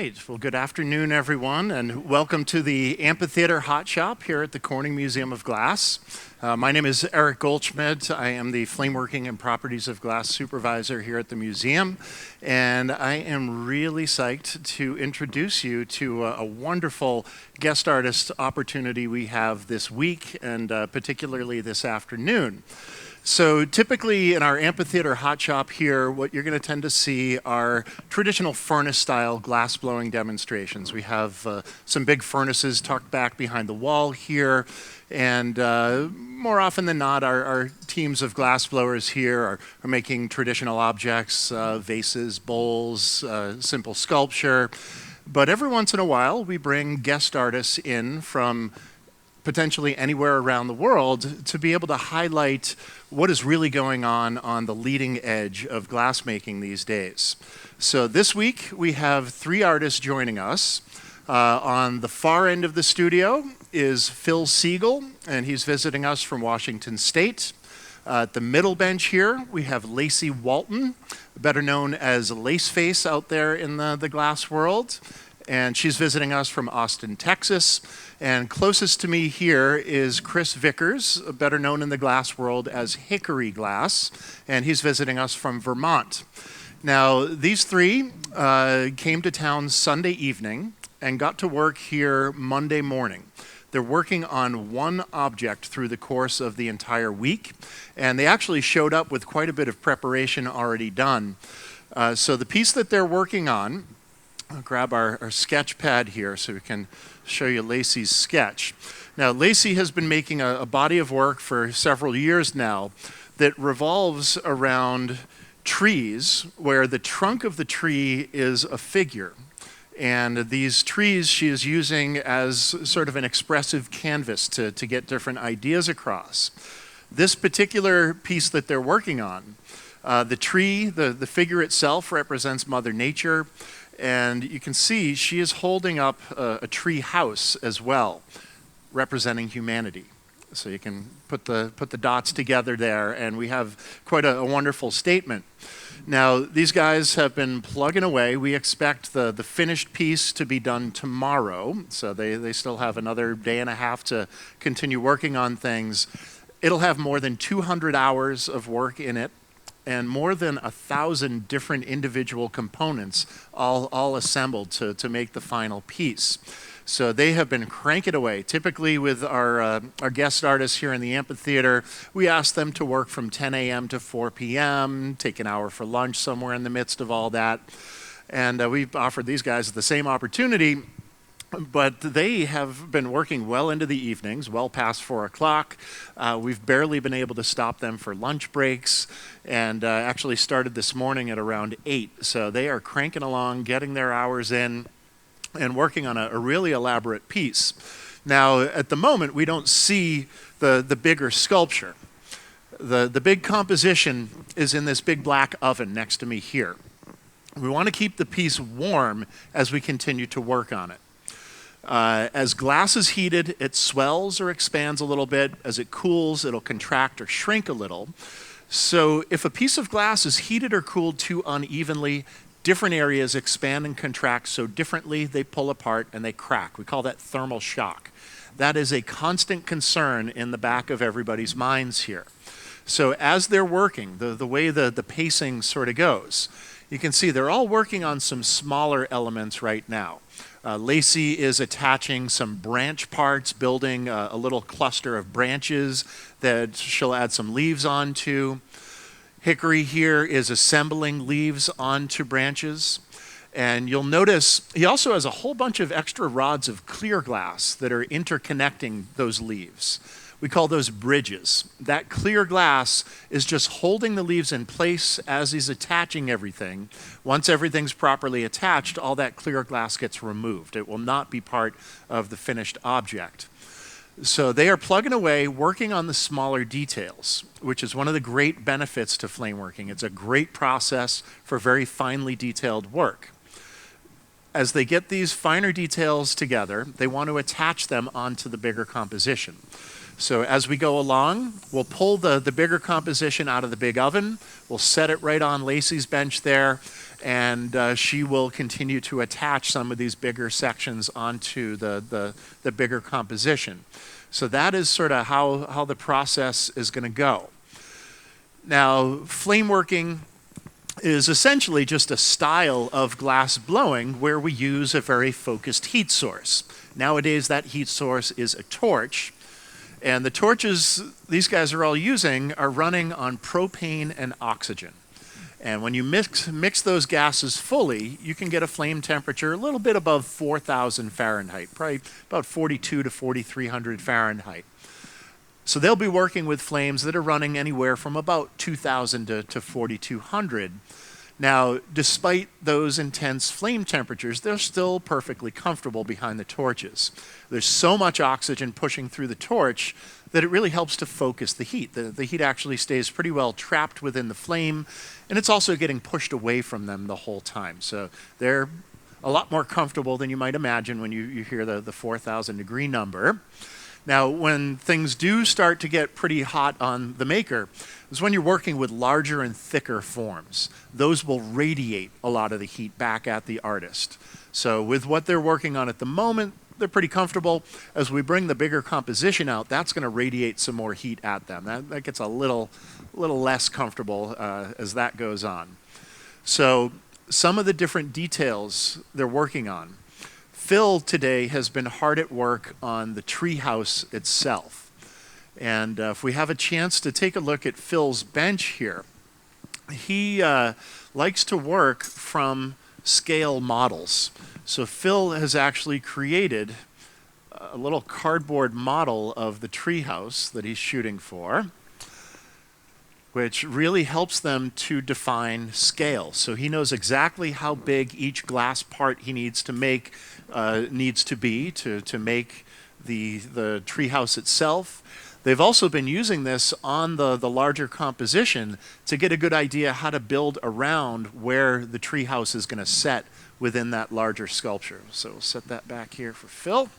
right, well, good afternoon, everyone, and welcome to the Amphitheater Hot Shop here at the Corning Museum of Glass. My name is Eric Goldschmidt. I am the Flameworking and Properties of Glass Supervisor here at the museum, and I am really psyched to introduce you to a wonderful guest artist opportunity we have this week, and particularly this afternoon. So typically in our amphitheater hot shop here, what you're going to tend to see are traditional furnace-style glass-blowing demonstrations. We have some big furnaces tucked back behind the wall here, and more often than not, our teams of glass blowers here are making traditional objects, vases, bowls, simple sculpture. But every once in a while, we bring guest artists in from potentially anywhere around the world to be able to highlight what is really going on the leading edge of glassmaking these days. So this week we have three artists joining us. On the far end of the studio is Phil Siegel, and he's visiting us from Washington State. At the middle bench here we have Lacey Walton, better known as Laceface out there in the glass world, and she's visiting us from Austin, Texas. And closest to me here is Chris Vickers, better known in the glass world as Hickory Glass, and he's visiting us from Vermont. Now, these three came to town Sunday evening and got to work here Monday morning. They're working on one object through the course of the entire week, and they actually showed up with quite a bit of preparation already done. So the piece that they're working on, I'll grab our sketch pad here so we can show you Lacey's sketch. Now, Lacey has been making a body of work for several years now that revolves around trees, where the trunk of the tree is a figure. And these trees she is using as sort of an expressive canvas to get different ideas across. This particular piece that they're working on, the tree, the figure itself represents Mother Nature. And you can see she is holding up a tree house as well, representing humanity. So you can put the dots together there, and we have quite a wonderful statement. Now, these guys have been plugging away. We expect the finished piece to be done tomorrow, so they still have another day and a half to continue working on things. It'll have more than 200 hours of work in it, and more than 1,000 different individual components all assembled to make the final piece. So they have been cranking away. Typically with our guest artists here in the amphitheater, we ask them to work from 10 a.m. to 4 p.m., take an hour for lunch somewhere in the midst of all that. And we've offered these guys the same opportunity, but they have been working well into the evenings, well past 4 o'clock. We've barely been able to stop them for lunch breaks, and actually started this morning at around 8. So they are cranking along, getting their hours in, and working on a really elaborate piece. Now, at the moment, we don't see the bigger sculpture. The big composition is in this big black oven next to me here. We want to keep the piece warm as we continue to work on it. As glass is heated, it swells or expands a little bit. As it cools, it'll contract or shrink a little. So if a piece of glass is heated or cooled too unevenly, different areas expand and contract so differently they pull apart and they crack. We call that thermal shock. That is a constant concern in the back of everybody's minds here. So as they're working, the way the pacing sort of goes, you can see they're all working on some smaller elements right now. Lacey is attaching some branch parts, building a little cluster of branches that she'll add some leaves onto. Hickory here is assembling leaves onto branches. And you'll notice he also has a whole bunch of extra rods of clear glass that are interconnecting those leaves. We call those bridges. That clear glass is just holding the leaves in place as he's attaching everything. Once everything's properly attached, all that clear glass gets removed. It will not be part of the finished object. So they are plugging away, working on the smaller details, which is one of the great benefits to flameworking. It's a great process for very finely detailed work. As they get these finer details together, they want to attach them onto the bigger composition. So as we go along, we'll pull the bigger composition out of the big oven. We'll set it right on Lacey's bench there. and she will continue to attach some of these bigger sections onto the bigger composition. So that is sort of how the process is going to go. Now, flameworking is essentially just a style of glass blowing where we use a very focused heat source. Nowadays, that heat source is a torch, and the torches these guys are all using are running on propane and oxygen. And when you mix those gases fully, you can get a flame temperature a little bit above 4,000 Fahrenheit, probably about 42 to 4,300 Fahrenheit. So they'll be working with flames that are running anywhere from about 2,000 to 4,200. Now, despite those intense flame temperatures, they're still perfectly comfortable behind the torches. There's so much oxygen pushing through the torch that it really helps to focus the heat. The heat actually stays pretty well trapped within the flame, and it's also getting pushed away from them the whole time. So they're a lot more comfortable than you might imagine when you hear the 4,000 degree number. Now, when things do start to get pretty hot on the maker, is when you're working with larger and thicker forms. Those will radiate a lot of the heat back at the artist. So with what they're working on at the moment, they're pretty comfortable. As we bring the bigger composition out, that's going to radiate some more heat at them. That gets a little less comfortable as that goes on. So some of the different details they're working on. Phil today has been hard at work on the treehouse itself. And if we have a chance to take a look at Phil's bench here, he likes to work from scale models. So Phil has actually created a little cardboard model of the treehouse that he's shooting for, which really helps them to define scale. So he knows exactly how big each glass part he needs to make needs to be to make the treehouse itself. They've also been using this on the larger composition to get a good idea how to build around where the treehouse is going to set within that larger sculpture. So we'll set that back here for Phil.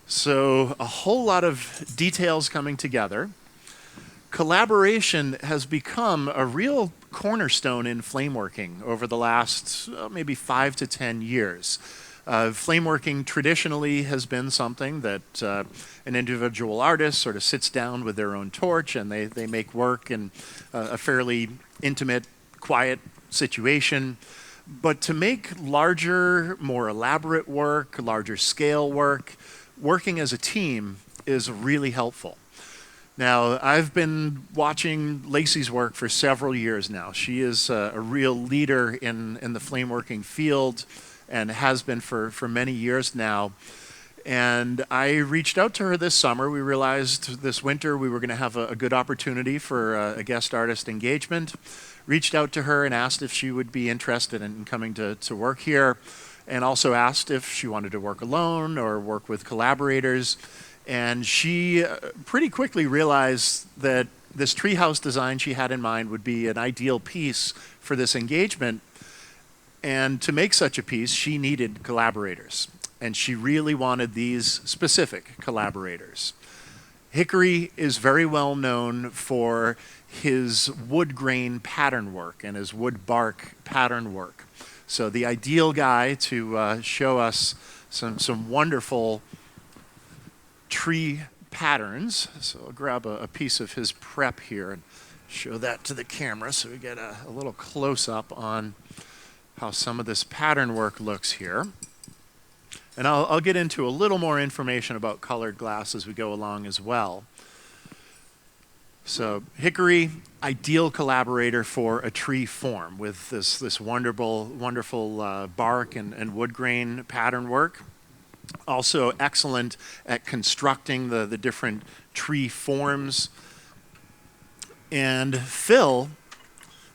So a whole lot of details coming together. Collaboration has become a real cornerstone in flameworking over the last maybe 5 to 10 years. Flameworking traditionally has been something that an individual artist sort of sits down with their own torch and they make work in a fairly intimate, quiet situation. But to make larger, more elaborate work, larger scale work, working as a team is really helpful. Now, I've been watching Lacey's work for several years now. She is a real leader in the flameworking field and has been for many years now. And I reached out to her this summer. We realized this winter we were going to have a good opportunity for a guest artist engagement. Reached out to her and asked if she would be interested in coming to work here, and also asked if she wanted to work alone or work with collaborators. And she pretty quickly realized that this treehouse design she had in mind would be an ideal piece for this engagement. And to make such a piece, she needed collaborators. And she really wanted these specific collaborators. Hickory is very well known for his wood grain pattern work and his wood bark pattern work. So the ideal guy to show us some wonderful tree patterns. So I'll grab a piece of his prep here and show that to the camera so we get a little close-up on how some of this pattern work looks here. And I'll get into a little more information about colored glass as we go along as well. So Hickory, ideal collaborator for a tree form with this wonderful bark and wood grain pattern work. Also excellent at constructing the different tree forms. And Phil,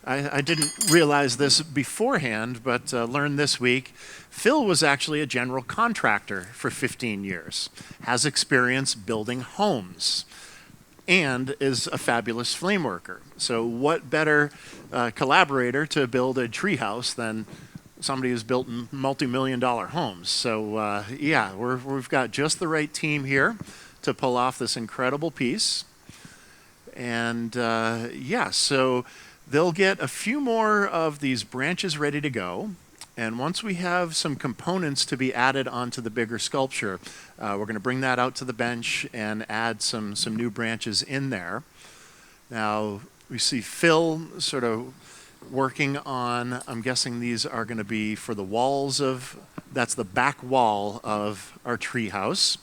I didn't realize this beforehand, but learned this week, Phil was actually a general contractor for 15 years, has experience building homes, and is a fabulous flame worker. So what better collaborator to build a treehouse than somebody who's built multi-million-dollar homes? So yeah, we've got just the right team here to pull off this incredible piece. And yeah, so They'll get a few more of these branches ready to go. And once we have some components to be added onto the bigger sculpture, we're going to bring that out to the bench and add some new branches in there. Now, we see Phil sort of working on, I'm guessing these are going to be for the walls of, that's the back wall of our treehouse.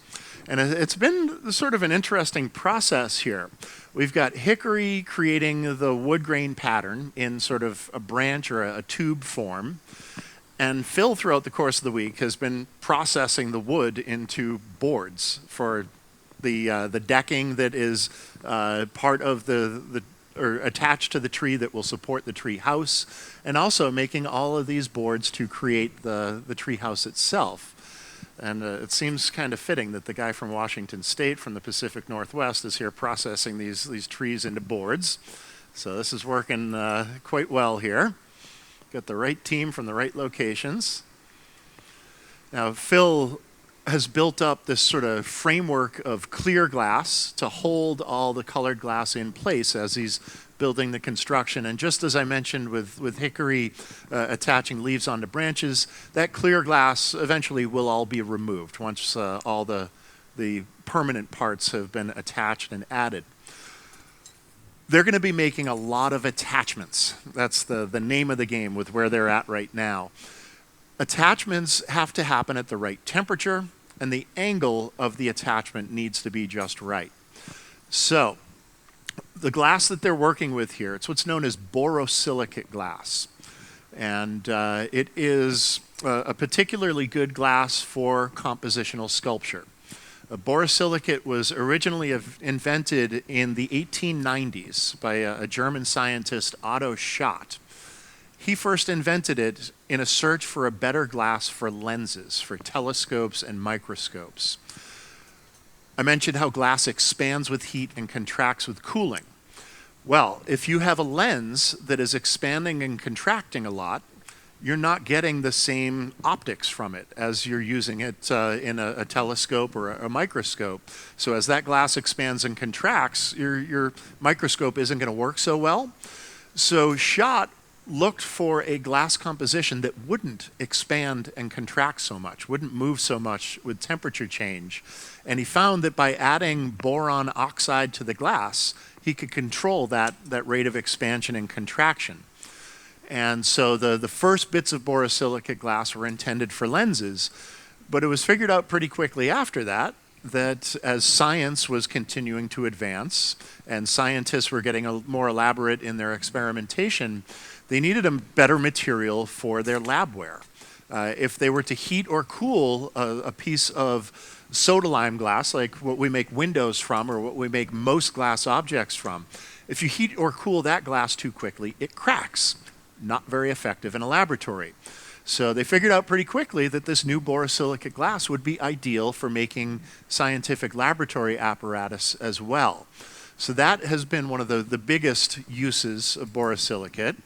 And it's been sort of an interesting process here. We've got Hickory creating the wood grain pattern in sort of a branch or a tube form. And Phil, throughout the course of the week, has been processing the wood into boards for the decking that is part of or attached to the tree that will support the tree house, and also making all of these boards to create the tree house itself. And it seems kind of fitting that the guy from Washington State, from the Pacific Northwest, is here processing these trees into boards. So this is working quite well here. Got the right team from the right locations. Now, Phil has built up this sort of framework of clear glass to hold all the colored glass in place as he's building the construction. And just as I mentioned with Hickory attaching leaves onto branches, that clear glass eventually will all be removed once all the permanent parts have been attached and added. They're going to be making a lot of attachments. That's the name of the game with where they're at right now. Attachments have to happen at the right temperature, and the angle of the attachment needs to be just right. So, the glass that they're working with here, it's what's known as borosilicate glass. And it is a particularly good glass for compositional sculpture. Borosilicate was originally invented in the 1890s by a German scientist, Otto Schott. He first invented it in a search for a better glass for lenses, for telescopes and microscopes. I mentioned how glass expands with heat and contracts with cooling. Well, if you have a lens that is expanding and contracting a lot, you're not getting the same optics from it as you're using it in a telescope or a microscope. So as that glass expands and contracts, your microscope isn't going to work so well. So Schott looked for a glass composition that wouldn't expand and contract so much, wouldn't move so much with temperature change. And he found that by adding boron oxide to the glass, he could control that rate of expansion and contraction. And so the first bits of borosilicate glass were intended for lenses, but it was figured out pretty quickly after that as science was continuing to advance and scientists were getting more elaborate in their experimentation, they needed a better material for their labware. If they were to heat or cool a piece of soda lime glass, like what we make windows from or what we make most glass objects from, if you heat or cool that glass too quickly, it cracks. Not very effective in a laboratory. So they figured out pretty quickly that this new borosilicate glass would be ideal for making scientific laboratory apparatus as well. So that has been one of the biggest uses of borosilicate.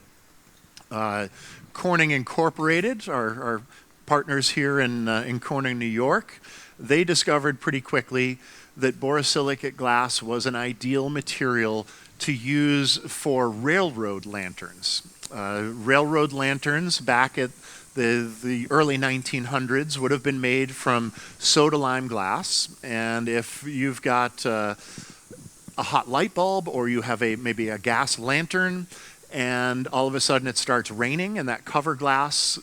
Corning Incorporated, our partners here in Corning, New York, they discovered pretty quickly that borosilicate glass was an ideal material to use for railroad lanterns. Railroad lanterns back at the early 1900s would have been made from soda lime glass, and if you've got a hot light bulb or you have maybe a gas lantern and all of a sudden it starts raining and that cover glass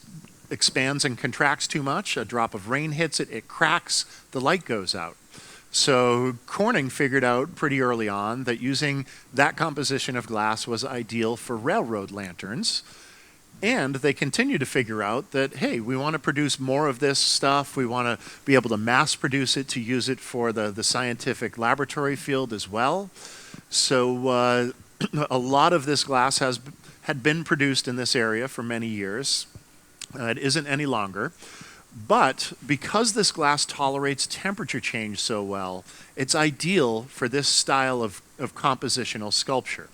expands and contracts too much, a drop of rain hits it, it cracks, the light goes out. So Corning figured out pretty early on that using that composition of glass was ideal for railroad lanterns. And they continue to figure out that, hey, we want to produce more of this stuff. We want to be able to mass produce it to use it for the scientific laboratory field as well. So a lot of this glass had been produced in this area for many years. It isn't any longer. But because this glass tolerates temperature change so well, it's ideal for this style of compositional sculpture.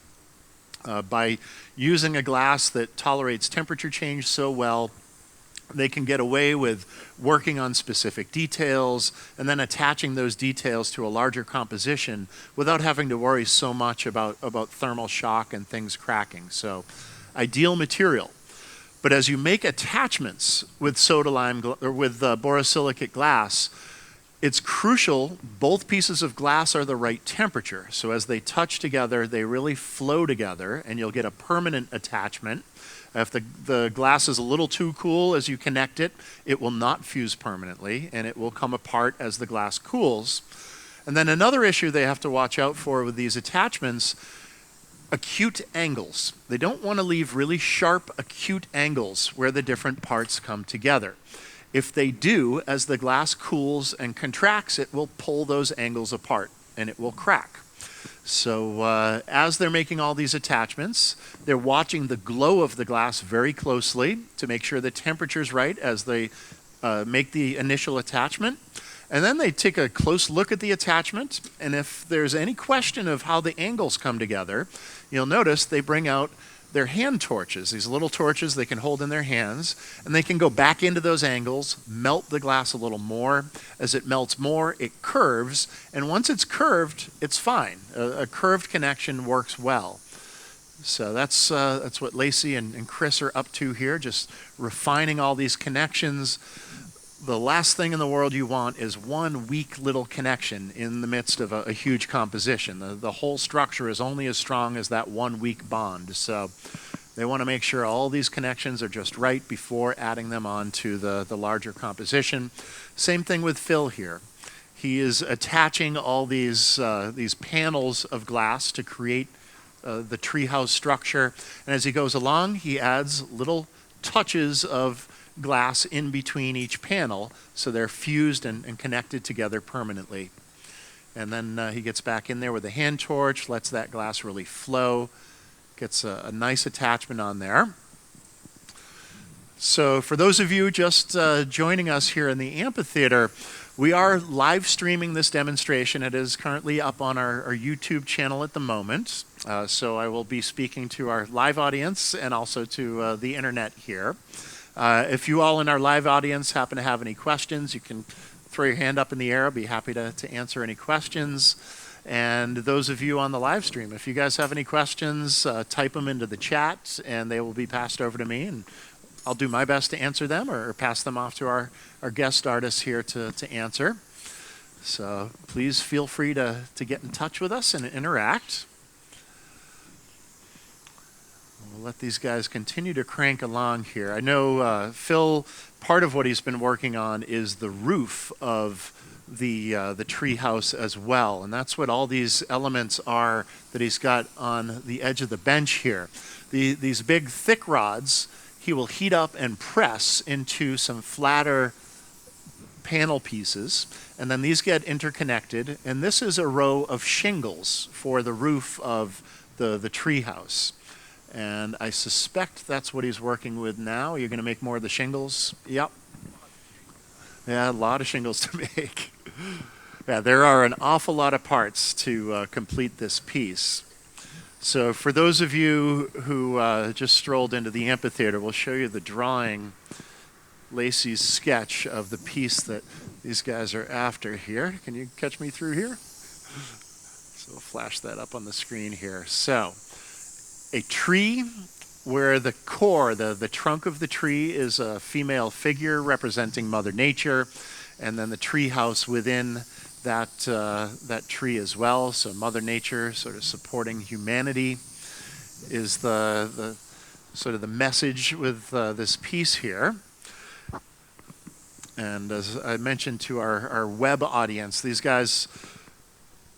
By using a glass that tolerates temperature change so well, They can get away with working on specific details and then attaching those details to a larger composition without having to worry so much about thermal shock and things cracking. So, ideal material. But as you make attachments with soda lime or with borosilicate glass, it's crucial both pieces of glass are the right temperature. So as they touch together, they really flow together, and you'll get a permanent attachment. If the glass is a little too cool as you connect it, it will not fuse permanently, and it will come apart as the glass cools. And then another issue they have to watch out for with these attachments, acute angles. They don't want to leave really sharp, acute angles where the different parts come together. If they do, as the glass cools and contracts, it will pull those angles apart and it will crack. So as they're making all these attachments, they're watching the glow of the glass very closely to make sure the temperature's right as they make the initial attachment. And then they take a close look at the attachment, and if there's any question of how the angles come together, you'll notice they bring out their hand torches, these little torches they can hold in their hands, and they can go back into those angles, melt the glass a little more. As it melts more, it curves, and once it's curved, it's fine. A curved connection works well. So that's what Lacey and Chris are up to here, just refining all these connections. The last thing in the world you want is one weak little connection in the midst of a huge composition. The whole structure is only as strong as that one weak bond. So they want to make sure all these connections are just right before adding them on to the larger composition. Same thing with Phil here. He is attaching all these panels of glass to create the treehouse structure. And as he goes along, he adds little touches of glass in between each panel so they're fused and connected together permanently. And then he gets back in there with a hand torch, lets that glass really flow, gets a nice attachment on there. So for those of you just joining us here in the amphitheater, we are live streaming this demonstration. It is currently up on our YouTube channel at the moment. So I will be speaking to our live audience and also to the internet here. If you all in our live audience happen to have any questions, you can throw your hand up in the air. I'll be happy to answer any questions. And those of you on the live stream, if you guys have any questions, type them into the chat and they will be passed over to me. And I'll do my best to answer them or pass them off to our guest artists here to answer. So please feel free to get in touch with us and interact. We'll let these guys continue to crank along here. I know Phil, part of what he's been working on is the roof of the treehouse as well. And that's what all these elements are that he's got on the edge of the bench here. These big thick rods, he will heat up and press into some flatter panel pieces. And then these get interconnected. And this is a row of shingles for the roof of the treehouse. And I suspect that's what he's working with now. You're going to make more of the shingles? Yep. Yeah, a lot of shingles to make. Yeah, there are an awful lot of parts to complete this piece. So for those of you who just strolled into the amphitheater, we'll show you the drawing, Lacey's sketch of the piece that these guys are after here. Can you catch me through here? So we'll flash that up on the screen here. So a tree where the core, the trunk of the tree is a female figure representing Mother Nature, and then the tree house within that tree as well. So Mother Nature sort of supporting humanity is the sort of the message with this piece here. And as I mentioned to our web audience, these guys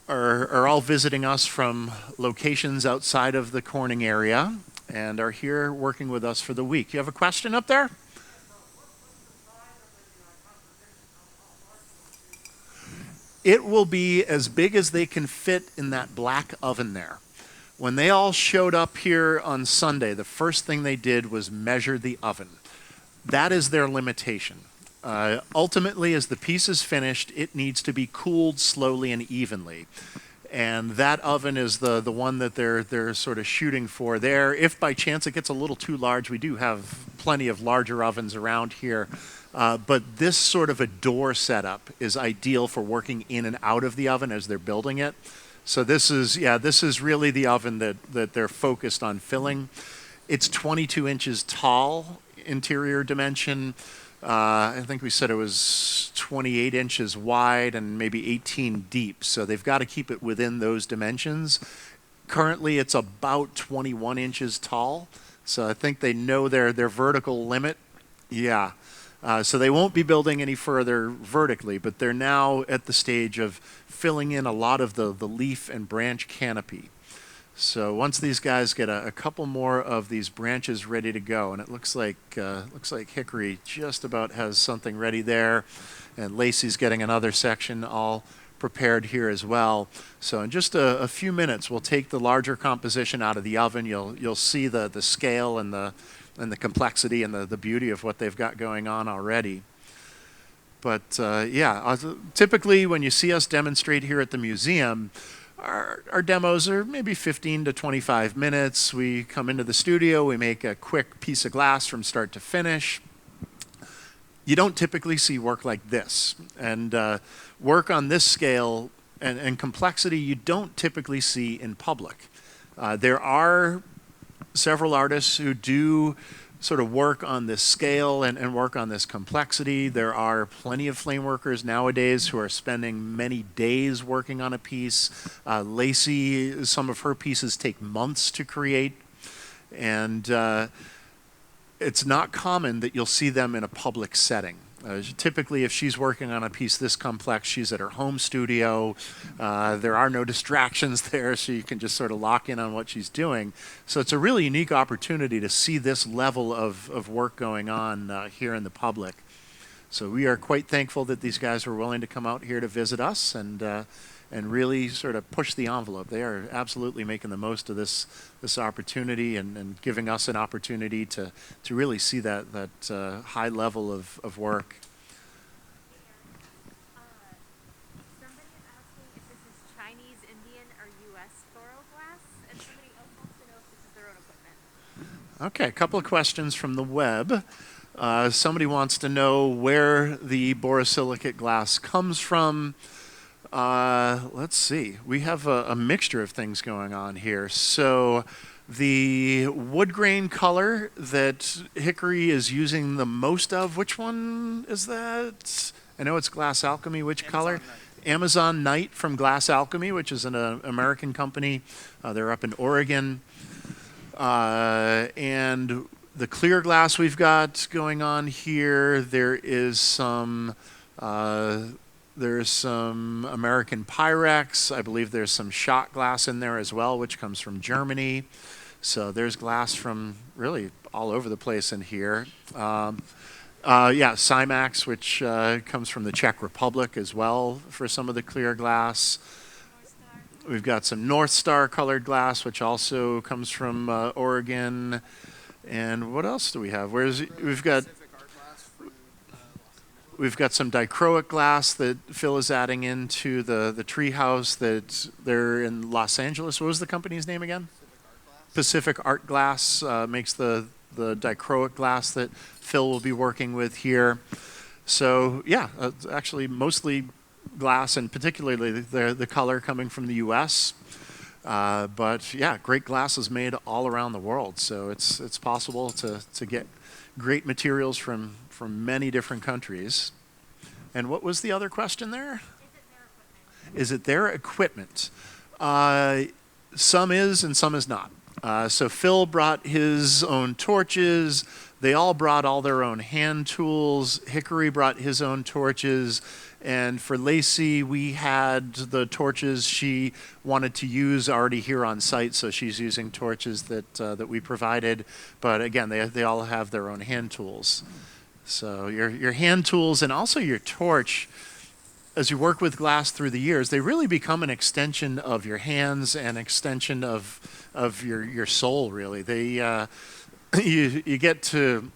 are all visiting us from locations outside of the Corning area and are here working with us for the week. You have a question up there? It will be as big as they can fit in that black oven there. When they all showed up here on Sunday, the first thing they did was measure the oven. That is their limitation. Ultimately, as the piece is finished, it needs to be cooled slowly and evenly. And that oven is the one that they're sort of shooting for there. If by chance it gets a little too large, we do have plenty of larger ovens around here. But this sort of a door setup is ideal for working in and out of the oven as they're building it. So this is really the oven that they're focused on filling. It's 22 inches tall, interior dimension. I think we said it was 28 inches wide and maybe 18 deep. So they've got to keep it within those dimensions. Currently, it's about 21 inches tall. So I think they know their vertical limit. Yeah. So they won't be building any further vertically, but they're now at the stage of filling in a lot of the leaf and branch canopy. So once these guys get a couple more of these branches ready to go, and it looks like Hickory just about has something ready there, and Lacey's getting another section all prepared here as well. So in just a few minutes, we'll take the larger composition out of the oven. You'll see the scale and the complexity and the beauty of what they've got going on already. But typically when you see us demonstrate here at the museum, our demos are maybe 15 to 25 minutes. We come into the studio, we make a quick piece of glass from start to finish. You don't typically see work like this. And work on this scale and complexity you don't typically see in public. There are several artists who do sort of work on this scale and work on this complexity. There are plenty of flame workers nowadays who are spending many days working on a piece. Lacey, some of her pieces take months to create. And it's not common that you'll see them in a public setting. Typically, if she's working on a piece this complex, she's at her home studio. There are no distractions there, so you can just sort of lock in on what she's doing. So it's a really unique opportunity to see this level of work going on here in the public. So we are quite thankful that these guys were willing to come out here to visit us and really sort of push the envelope. They are absolutely making the most of this opportunity and giving us an opportunity to really see that high level of work. Somebody is asking if this is Chinese, Indian, or U.S. floral glass, and somebody else wants to know if this is their own equipment. Okay, a couple of questions from the web. Somebody wants to know where the borosilicate glass comes from. Let's see. We have a mixture of things going on here. So the wood grain color that Hickory is using the most of, which one is that? I know it's Glass Alchemy. Which color? Amazon Night from Glass Alchemy, which is an American company. They're up in Oregon. And the clear glass we've got going on here, there's some American Pyrex. I believe there's some shot glass in there as well, which comes from Germany. So there's glass from really all over the place in here. Cymax, which comes from the Czech Republic as well for some of the clear glass. We've got some North Star colored glass, which also comes from Oregon. And what else do we have? We've got some dichroic glass that Phil is adding into the Treehouse that they're in Los Angeles. What was the company's name again? Pacific Art Glass makes the dichroic glass that Phil will be working with here. So actually mostly glass, and particularly the color coming from the U.S. But great glass is made all around the world. So it's possible to get great materials from many different countries. And what was the other question there? Is it their equipment? Some is and some is not. So Phil brought his own torches. They all brought all their own hand tools. Hickory brought his own torches. And for Lacey, we had the torches she wanted to use already here on site, so she's using torches that we provided. But again, they all have their own hand tools. So your hand tools and also your torch, as you work with glass through the years, they really become an extension of your hands and extension of your soul. Really, you get to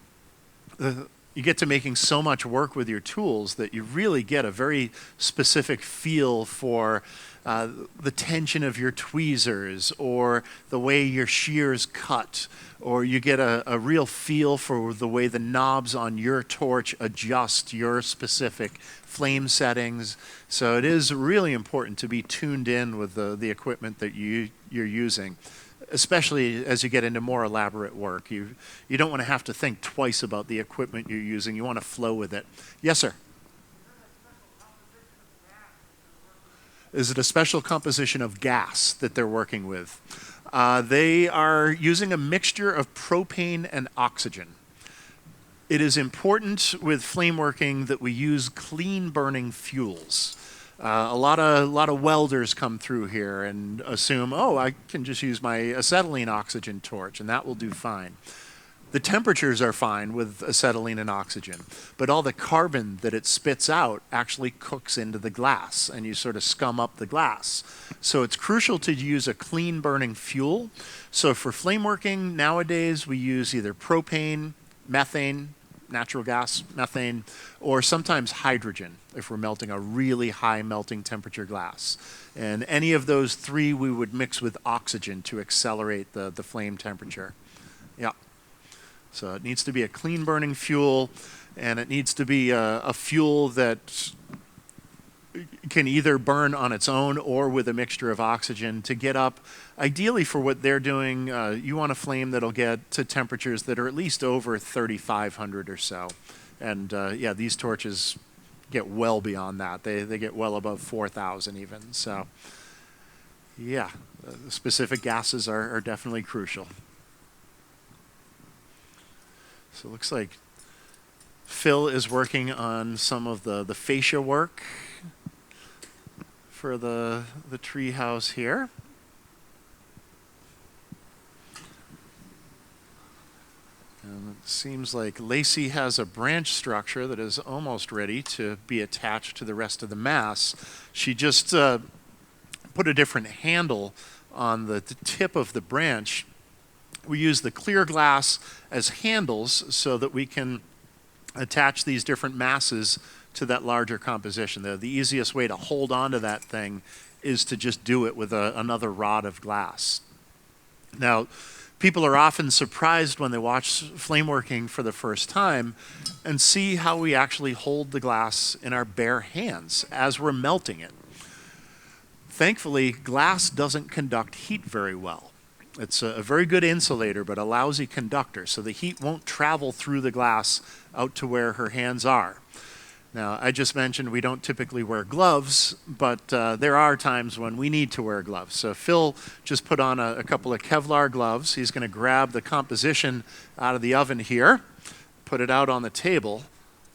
making so much work with your tools that you really get a very specific feel for the tension of your tweezers or the way your shears cut, or you get a real feel for the way the knobs on your torch adjust your specific flame settings. So it is really important to be tuned in with the equipment that you're using, especially as you get into more elaborate work. You don't want to have to think twice about the equipment you're using. You want to flow with it. Yes, sir? Is it a special composition of gas that they're working with? They are using a mixture of propane and oxygen. It is important with flame working that we use clean burning fuels. A lot of welders come through here and assume, oh, I can just use my acetylene oxygen torch and that will do fine. The temperatures are fine with acetylene and oxygen, but all the carbon that it spits out actually cooks into the glass, and you sort of scum up the glass. So it's crucial to use a clean burning fuel. So for flame working nowadays, we use either propane, methane, natural gas, methane, or sometimes hydrogen if we're melting a really high melting temperature glass. And any of those three we would mix with oxygen to accelerate the flame temperature. Yeah. So it needs to be a clean burning fuel, and it needs to be a fuel that can either burn on its own or with a mixture of oxygen to get up. Ideally for what they're doing, you want a flame that'll get to temperatures that are at least over 3,500 or so. And yeah, these torches get well beyond that. They get well above 4,000 even. So yeah, specific gases are definitely crucial. So it looks like Phil is working on some of the fascia work for the treehouse here. And it seems like Lacey has a branch structure that is almost ready to be attached to the rest of the mass. She just put a different handle on the tip of the branch. We use the clear glass as handles so that we can attach these different masses to that larger composition. The easiest way to hold on to that thing is to just do it with another rod of glass. Now, people are often surprised when they watch flame working for the first time and see how we actually hold the glass in our bare hands as we're melting it. Thankfully, glass doesn't conduct heat very well. It's a very good insulator, but a lousy conductor, so the heat won't travel through the glass out to where her hands are. Now, I just mentioned we don't typically wear gloves, but there are times when we need to wear gloves. So Phil just put on a couple of Kevlar gloves. He's going to grab the composition out of the oven here, put it out on the table,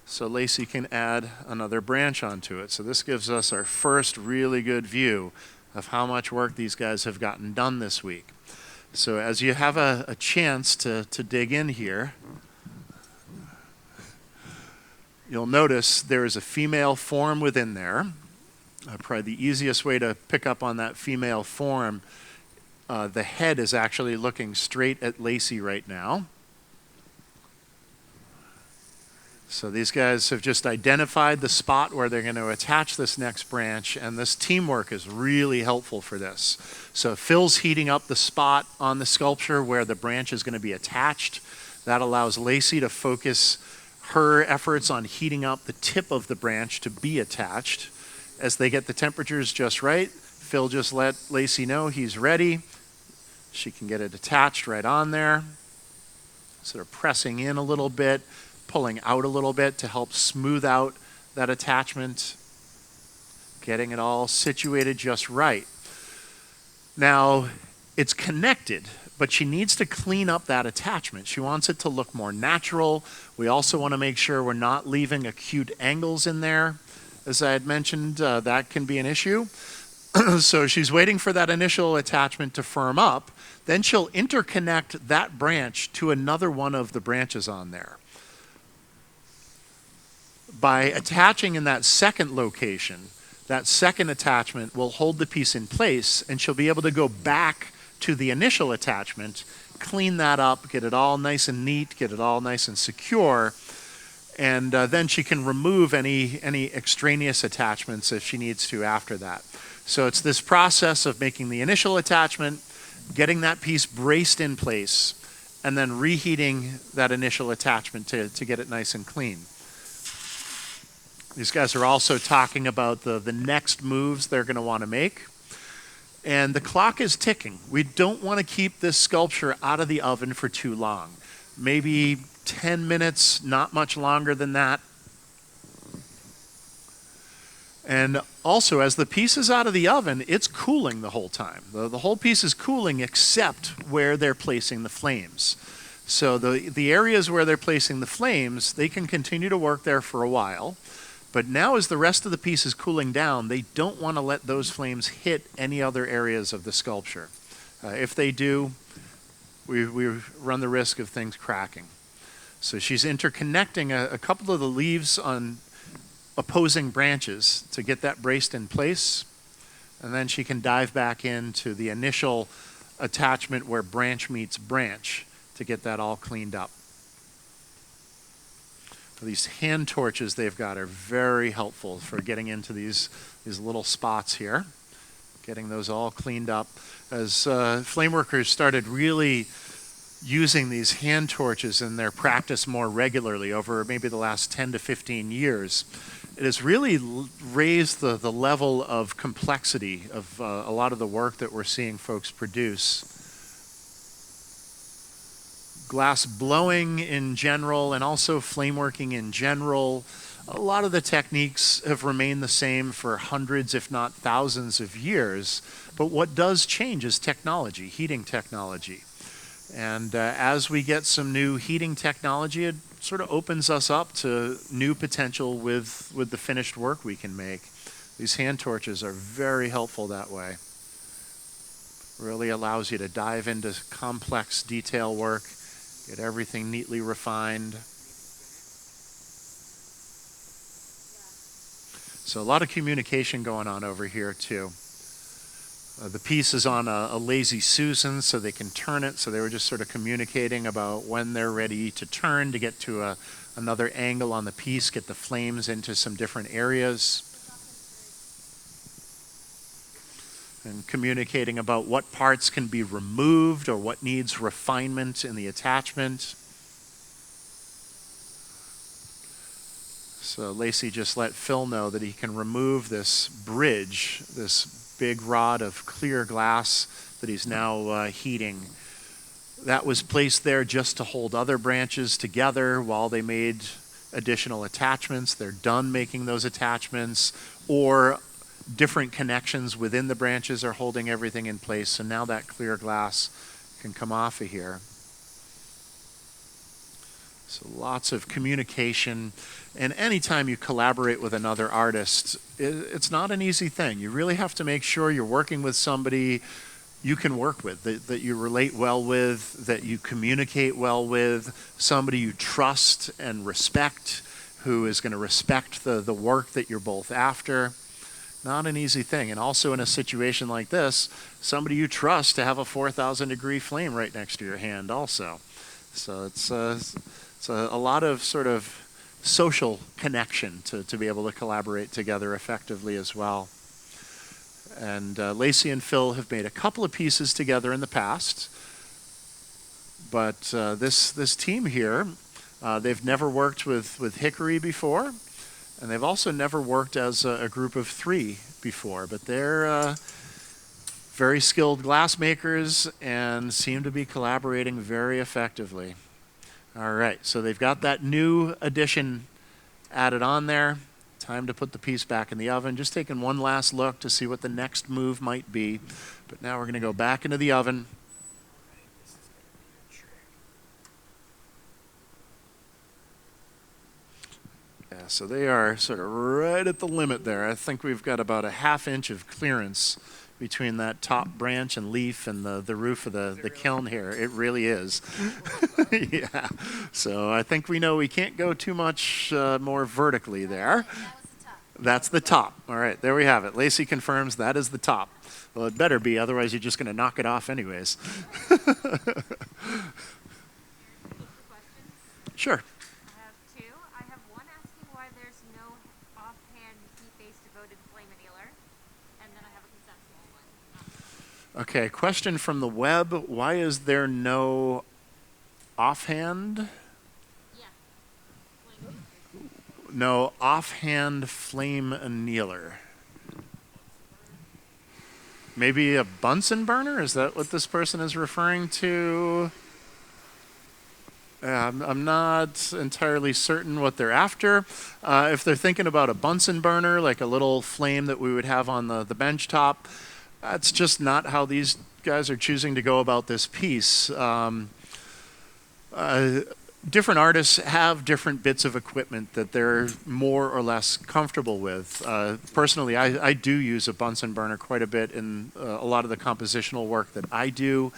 so Lacey can add another branch onto it. So this gives us our first really good view of how much work these guys have gotten done this week. So as you have a chance to dig in here, you'll notice there is a female form within there. Probably the easiest way to pick up on that female form, the head is actually looking straight at Lacey right now. So these guys have just identified the spot where they're going to attach this next branch, and this teamwork is really helpful for this. So Phil's heating up the spot on the sculpture where the branch is going to be attached. That allows Lacey to focus her efforts on heating up the tip of the branch to be attached. As they get the temperatures just right, Phil just let Lacey know he's ready. She can get it attached right on there. Sort of pressing in a little bit, pulling out a little bit to help smooth out that attachment, getting it all situated just right. Now, it's connected, but she needs to clean up that attachment. She wants it to look more natural. We also want to make sure we're not leaving acute angles in there. As I had mentioned, that can be an issue. So she's waiting for that initial attachment to firm up. Then she'll interconnect that branch to another one of the branches on there. By attaching in that second location, that second attachment will hold the piece in place, and she'll be able to go back to the initial attachment, clean that up, get it all nice and neat, get it all nice and secure, And then she can remove any extraneous attachments if she needs to after that. So it's this process of making the initial attachment, getting that piece braced in place, and then reheating that initial attachment to get it nice and clean. These guys are also talking about the next moves they're going to want to make. And the clock is ticking. We don't want to keep this sculpture out of the oven for too long. Maybe 10 minutes, not much longer than that. And also, as the piece is out of the oven, it's cooling the whole time. The whole piece is cooling except where they're placing the flames. So the areas where they're placing the flames, they can continue to work there for a while. But now as the rest of the piece is cooling down, they don't want to let those flames hit any other areas of the sculpture. If they do, we run the risk of things cracking. So she's interconnecting a couple of the leaves on opposing branches to get that braced in place. And then she can dive back into the initial attachment where branch meets branch to get that all cleaned up. These hand torches they've got are very helpful for getting into these little spots here, getting those all cleaned up. As flameworkers started really using these hand torches in their practice more regularly over maybe the last 10 to 15 years, it has really raised the level of complexity of a lot of the work that we're seeing folks produce. Glass blowing in general and also flameworking in general, a lot of the techniques have remained the same for hundreds if not thousands of years, but what does change is technology, heating technology. And as we get some new heating technology, it sort of opens us up to new potential with the finished work we can make. These hand torches are very helpful that way. Really allows you to dive into complex detail work, get everything neatly refined. So a lot of communication going on over here too. The piece is on a lazy Susan, so they can turn it. So they were just sort of communicating about when they're ready to turn to get to another angle on the piece, get the flames into some different areas. And communicating about what parts can be removed or what needs refinement in the attachment. So Lacey just let Phil know that he can remove this bridge, this big rod of clear glass that he's now heating. That was placed there just to hold other branches together while they made additional attachments. They're done making those attachments, or different connections within the branches are holding everything in place. So now that clear glass can come off of here. So lots of communication. And anytime you collaborate with another artist, it's not an easy thing. You really have to make sure you're working with somebody you can work with, that you relate well with, that you communicate well with, somebody you trust and respect, who is going to respect the work that you're both after. Not an easy thing. And also in a situation like this, somebody you trust to have a 4,000 degree flame right next to your hand also. So it's a lot of sort of social connection to be able to collaborate together effectively as well. And Lacey and Phil have made a couple of pieces together in the past, but this team here, they've never worked with Hickory before, and they've also never worked as a group of three before, but they're very skilled glass makers and seem to be collaborating very effectively. All right, so they've got that new addition added on there. Time to put the piece back in the oven. Just taking one last look to see what the next move might be. But now we're going to go back into the oven. Yeah, so they are sort of right at the limit there. I think we've got about a ½ inch of clearance between that top branch and leaf and the roof of the kiln here. It really is. Yeah. So I think we know we can't go too much more vertically there. That's the top. All right, there we have it. Lacey confirms that is the top. Well, it better be, otherwise you're just going to knock it off anyways. Questions? Sure. I have two. I have devoted flame annealer, and then I have a conceptual one. Okay, question from the web. Why is there no offhand? Yeah, flame No offhand flame annealer. Maybe a Bunsen burner? Is that what this person is referring to? I'm not entirely certain what they're after. If they're thinking about a Bunsen burner, like a little flame that we would have on the bench top, that's just not how these guys are choosing to go about this piece. Different artists have different bits of equipment that they're more or less comfortable with. Personally, I do use a Bunsen burner quite a bit in a lot of the compositional work that I do.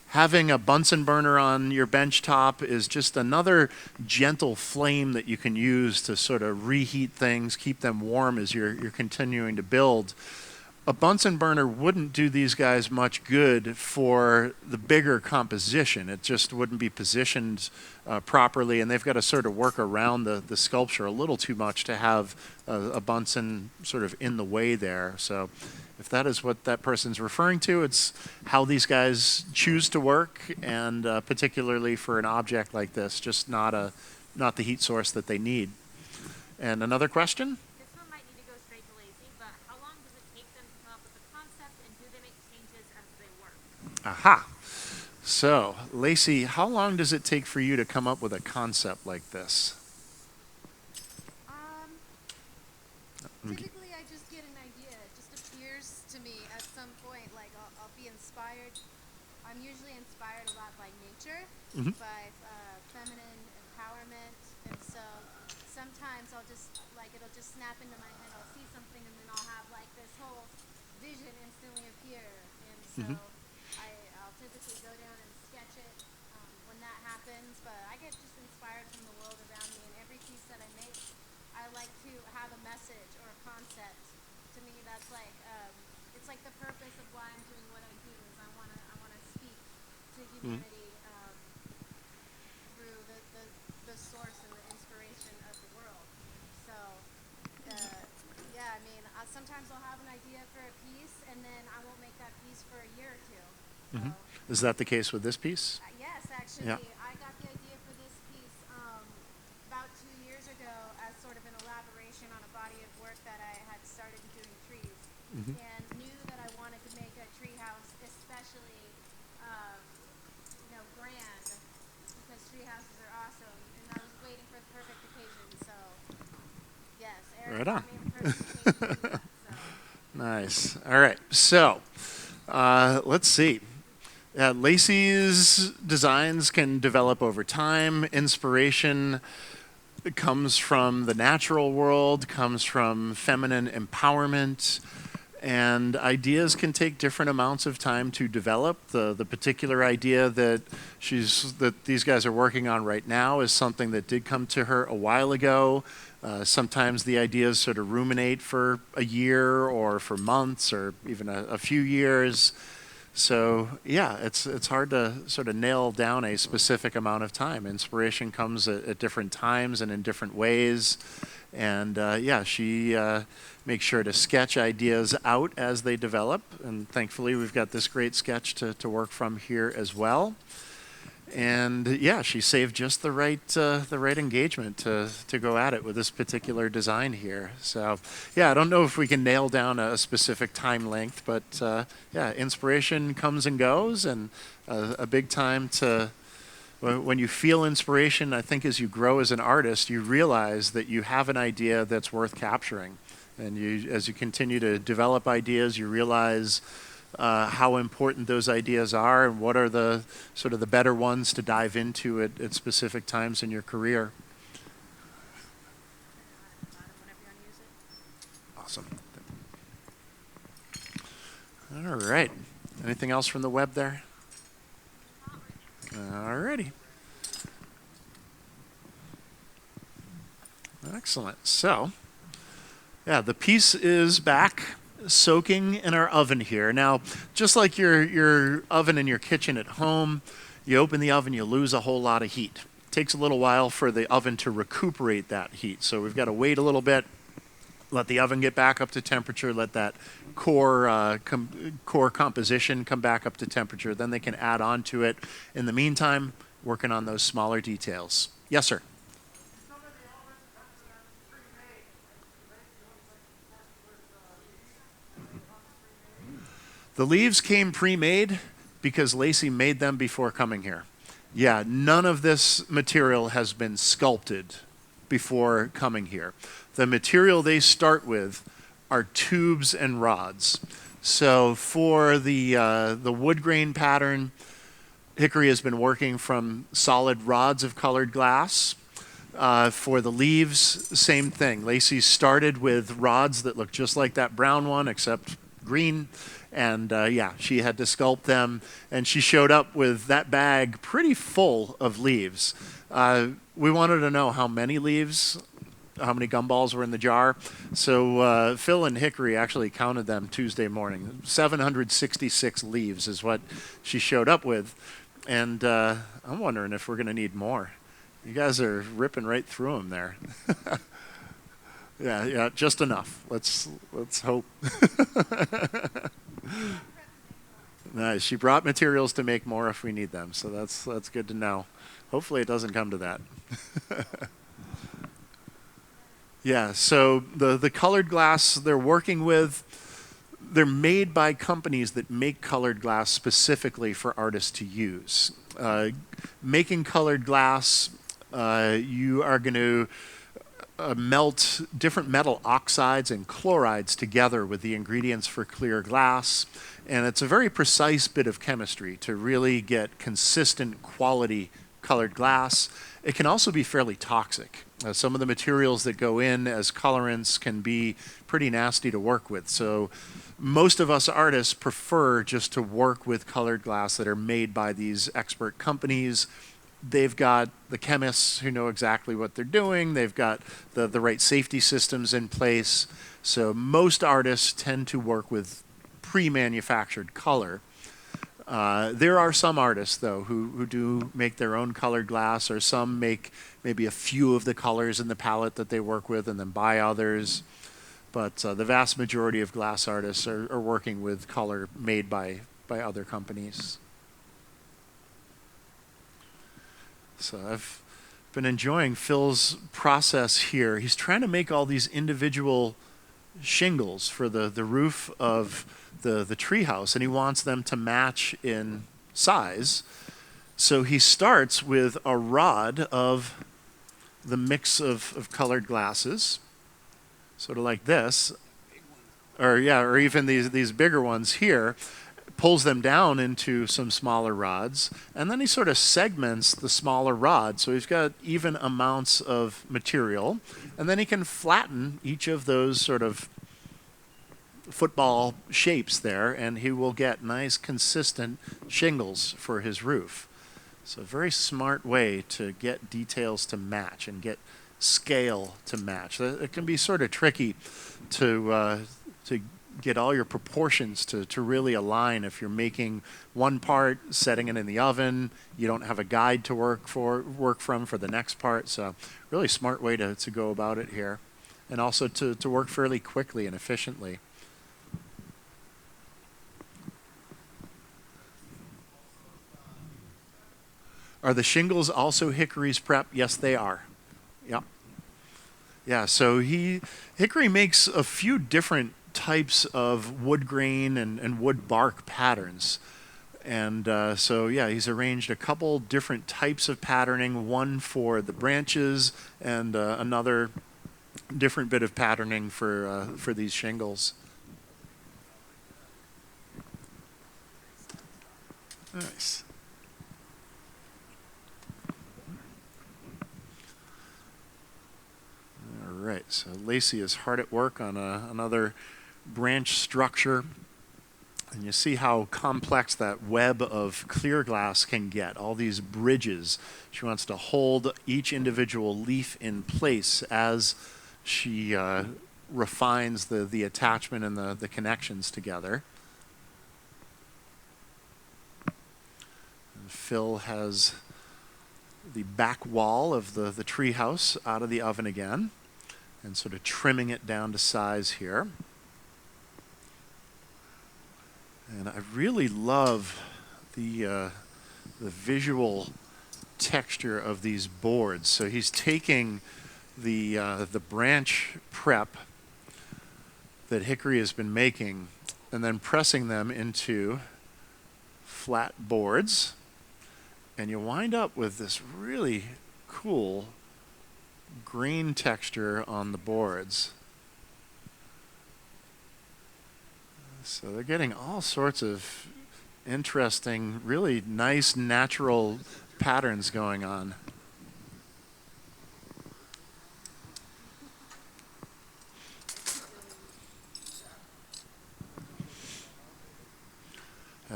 Having a Bunsen burner on your bench top is just another gentle flame that you can use to sort of reheat things, keep them warm as you're continuing to build. A Bunsen burner wouldn't do these guys much good for the bigger composition. It just wouldn't be positioned properly, and they've got to sort of work around the sculpture a little too much to have a Bunsen sort of in the way there. So if that is what that person's referring to, it's how these guys choose to work, and particularly for an object like this, just not the heat source that they need. And another question? This one might need to go straight to Lacey, but how long does it take them to come up with a concept, and do they make changes as they work? Aha. So, Lacey, how long does it take for you to come up with a concept like this? Typically, I just get an idea. It just appears to me at some point. Like I'll be inspired. I'm usually inspired a lot by nature, by feminine empowerment, and so sometimes I'll just it'll just snap into my head. I'll see something, and then I'll have like this whole vision instantly appear, and so I'll typically go down and sketch it when that happens. But I get just inspired from the world around me, and every piece that I make, I like to have a message or a concept. To me, that's like it's like the purpose of why I'm doing what I do. Is I wanna speak to humanity through the source and the inspiration of the world. So yeah, I mean, sometimes I'll have an idea for a piece, and then I won't make that piece for a year or two. So, Is that the case with this piece? yes, actually, Yeah. I got the idea for this piece about 2 years ago as sort of an elaboration on a body of work that I had started doing trees, and knew that I wanted to make a tree house, especially grand, because tree houses are awesome, and I was waiting for the perfect occasion. So yes, Eric Right got on. me the perfect occasion to do that. So. Nice. All right. So, let's see. Lacey's designs can develop over time. Inspiration comes from the natural world, comes from feminine empowerment, and ideas can take different amounts of time to develop. The particular idea that these guys are working on right now is something that did come to her a while ago. Sometimes the ideas sort of ruminate for a year or for months or even a few years. So yeah, it's hard to sort of nail down a specific amount of time. Inspiration comes at different times and in different ways. And she makes sure to sketch ideas out as they develop. And thankfully, we've got this great sketch to work from here as well. And yeah, she saved just the right engagement to go at it with this particular design here. So yeah, I don't know if we can nail down a specific time length, but inspiration comes and goes, and a big time to when you feel inspiration. I think as you grow as an artist, you realize that you have an idea that's worth capturing, and as you continue to develop ideas, you realize how important those ideas are and what are the sort of the better ones to dive into at specific times in your career. Awesome. All right. Anything else from the web there? All righty. Excellent. So, yeah, the piece is back, soaking in our oven here. Now, just like your oven in your kitchen at home, you open the oven, you lose a whole lot of heat. It takes a little while for the oven to recuperate that heat. So we've got to wait a little bit let the oven get back up to temperature, let that core composition come back up to temperature. Then they can add on to it. In the meantime, working on those smaller details. Yes, sir. The leaves came pre-made because Lacey made them before coming here. Yeah, none of this material has been sculpted before coming here. The material they start with are tubes and rods. So for the wood grain pattern, Hickory has been working from solid rods of colored glass. For the leaves, same thing. Lacey started with rods that look just like that brown one, except green. And yeah, she had to sculpt them. And she showed up with that bag pretty full of leaves. We wanted to know how many leaves, how many gumballs were in the jar. So Phil and Hickory actually counted them Tuesday morning. 766 leaves is what she showed up with. And I'm wondering if we're going to need more. You guys are ripping right through them there. Yeah, just enough. Let's hope. Nice. She brought materials to make more if we need them, so that's good to know. Hopefully it doesn't come to that. Yeah, so the colored glass they're working with, they're made by companies that make colored glass specifically for artists to use. Making colored glass, you are going to melt different metal oxides and chlorides together with the ingredients for clear glass. And it's a very precise bit of chemistry to really get consistent quality colored glass. It can also be fairly toxic. Some of the materials that go in as colorants can be pretty nasty to work with. So most of us artists prefer just to work with colored glass that are made by these expert companies. They've got the chemists who know exactly what they're doing. They've got the right safety systems in place. So most artists tend to work with pre-manufactured color. There are some artists, though, who do make their own colored glass, or some make maybe a few of the colors in the palette that they work with and then buy others. But the vast majority of glass artists are working with color made by other companies. So I've been enjoying Phil's process here. He's trying to make all these individual shingles for the roof of the treehouse, and he wants them to match in size. So he starts with a rod of the mix of colored glasses, sort of like this, or even these bigger ones here. Pulls them down into some smaller rods, and then he sort of segments the smaller rod. So he's got even amounts of material, and then he can flatten each of those sort of football shapes there, and he will get nice consistent shingles for his roof. So a very smart way to get details to match and get scale to match. It can be sort of tricky to get all your proportions to really align. If you're making one part, setting it in the oven, you don't have a guide to work from for the next part. So really smart way to go about it here, and also to work fairly quickly and efficiently. Are the shingles also Hickory's prep? Yes, they are. Yep. Yeah, so Hickory makes a few different types of wood grain and wood bark patterns. And so, yeah, he's arranged a couple different types of patterning, one for the branches and another different bit of patterning for these shingles. Nice. All right, so Lacey is hard at work on another branch structure. And you see how complex that web of clear glass can get, all these bridges. She wants to hold each individual leaf in place as she refines the attachment and the connections together. And Phil has the back wall of the treehouse out of the oven again. and sort of trimming it down to size here. And I really love the visual texture of these boards. So he's taking the branch prep that Hickory has been making and then pressing them into flat boards, and you wind up with this really cool green texture on the boards. So they're getting all sorts of interesting, really nice natural patterns going on.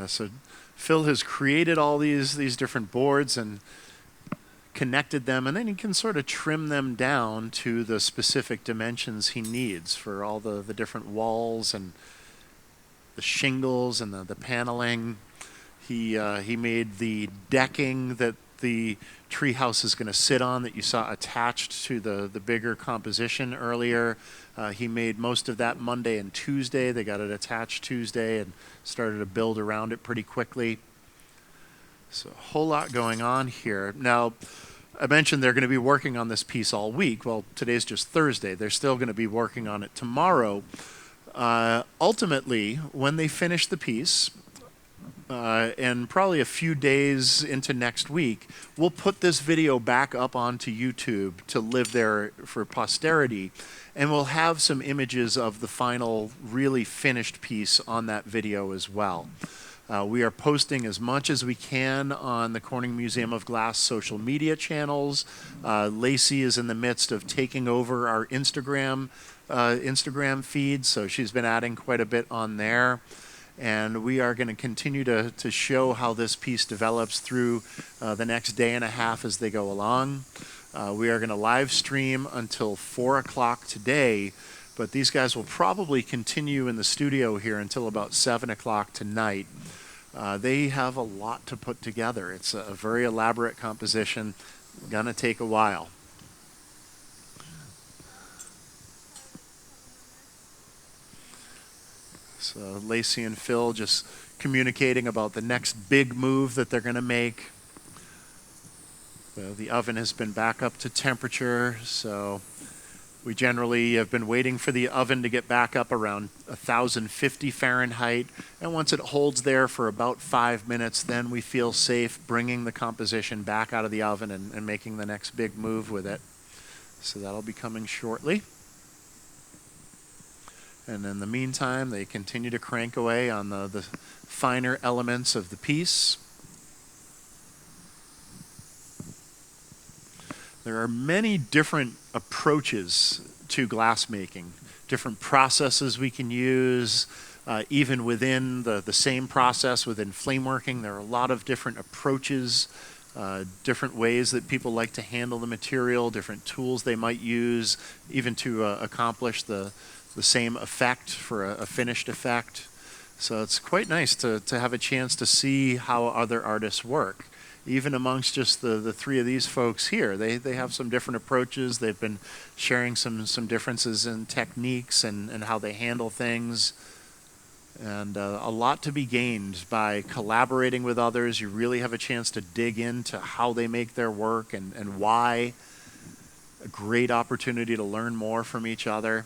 So Phil has created all these different boards and connected them, and then he can sort of trim them down to the specific dimensions he needs for all the different walls and the shingles and the paneling. He made the decking that the treehouse is going to sit on that you saw attached to the bigger composition earlier. He made most of that Monday and Tuesday. They got it attached Tuesday and started to build around it pretty quickly. So a whole lot going on here. Now, I mentioned they're going to be working on this piece all week. Well, today's just Thursday. They're still going to be working on it tomorrow. Ultimately, when they finish the piece, and probably a few days into next week, we'll put this video back up onto YouTube to live there for posterity, and we'll have some images of the final, really finished piece on that video as well. We are posting as much as we can on the Corning Museum of Glass social media channels. Lacey is in the midst of taking over our Instagram feed, so she's been adding quite a bit on there. And we are going to continue to show how this piece develops through the next day and a half as they go along. We are going to live stream until 4 o'clock today, but these guys will probably continue in the studio here until about 7 o'clock tonight. They have a lot to put together. It's a very elaborate composition, going to take a while. So Lacey and Phil just communicating about the next big move that they're going to make. The oven has been back up to temperature, so we generally have been waiting for the oven to get back up around 1050 Fahrenheit, and once it holds there for about 5 minutes, then we feel safe bringing the composition back out of the oven and making the next big move with it. So that'll be coming shortly. And in the meantime, they continue to crank away on the finer elements of the piece. There are many different approaches to glass making, different processes we can use. Even within the same process within flameworking, there are a lot of different approaches, different ways that people like to handle the material, different tools they might use, even to accomplish the same effect for a finished effect. So it's quite nice to have a chance to see how other artists work. Even amongst just the three of these folks here, they have some different approaches. They've been sharing some differences in techniques and how they handle things. And a lot to be gained by collaborating with others. You really have a chance to dig into how they make their work and why. A great opportunity to learn more from each other.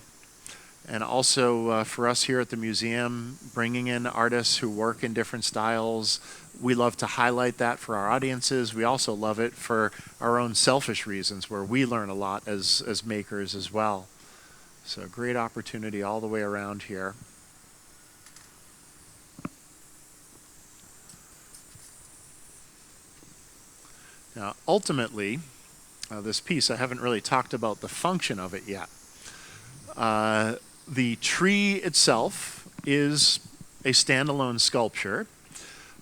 And also for us here at the museum, bringing in artists who work in different styles. We love to highlight that for our audiences. We also love it for our own selfish reasons, where we learn a lot as makers as well. So a great opportunity all the way around here. Now, ultimately, this piece, I haven't really talked about the function of it yet. The tree itself is a standalone sculpture.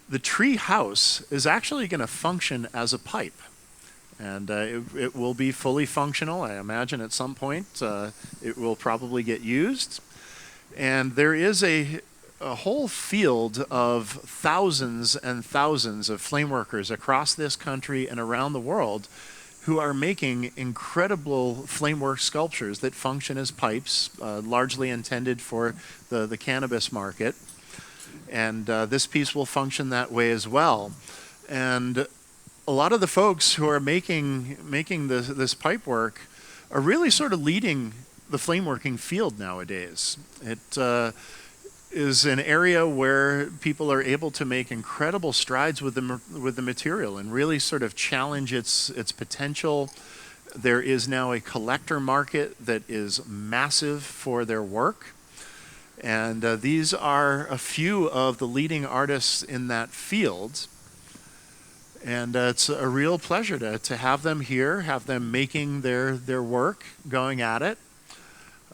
The tree house is actually going to function as a pipe, and it will be fully functional. I imagine at some point it will probably get used. And there is a whole field of thousands and thousands of flameworkers across this country and around the world who are making incredible flamework sculptures that function as pipes, largely intended for the cannabis market. And this piece will function that way as well. And a lot of the folks who are making this pipe work are really sort of leading the flameworking field nowadays. It is an area where people are able to make incredible strides with the material and really sort of challenge its potential. There is now a collector market that is massive for their work. And these are a few of the leading artists in that field. And it's a real pleasure to have them here, have them making their work, going at it.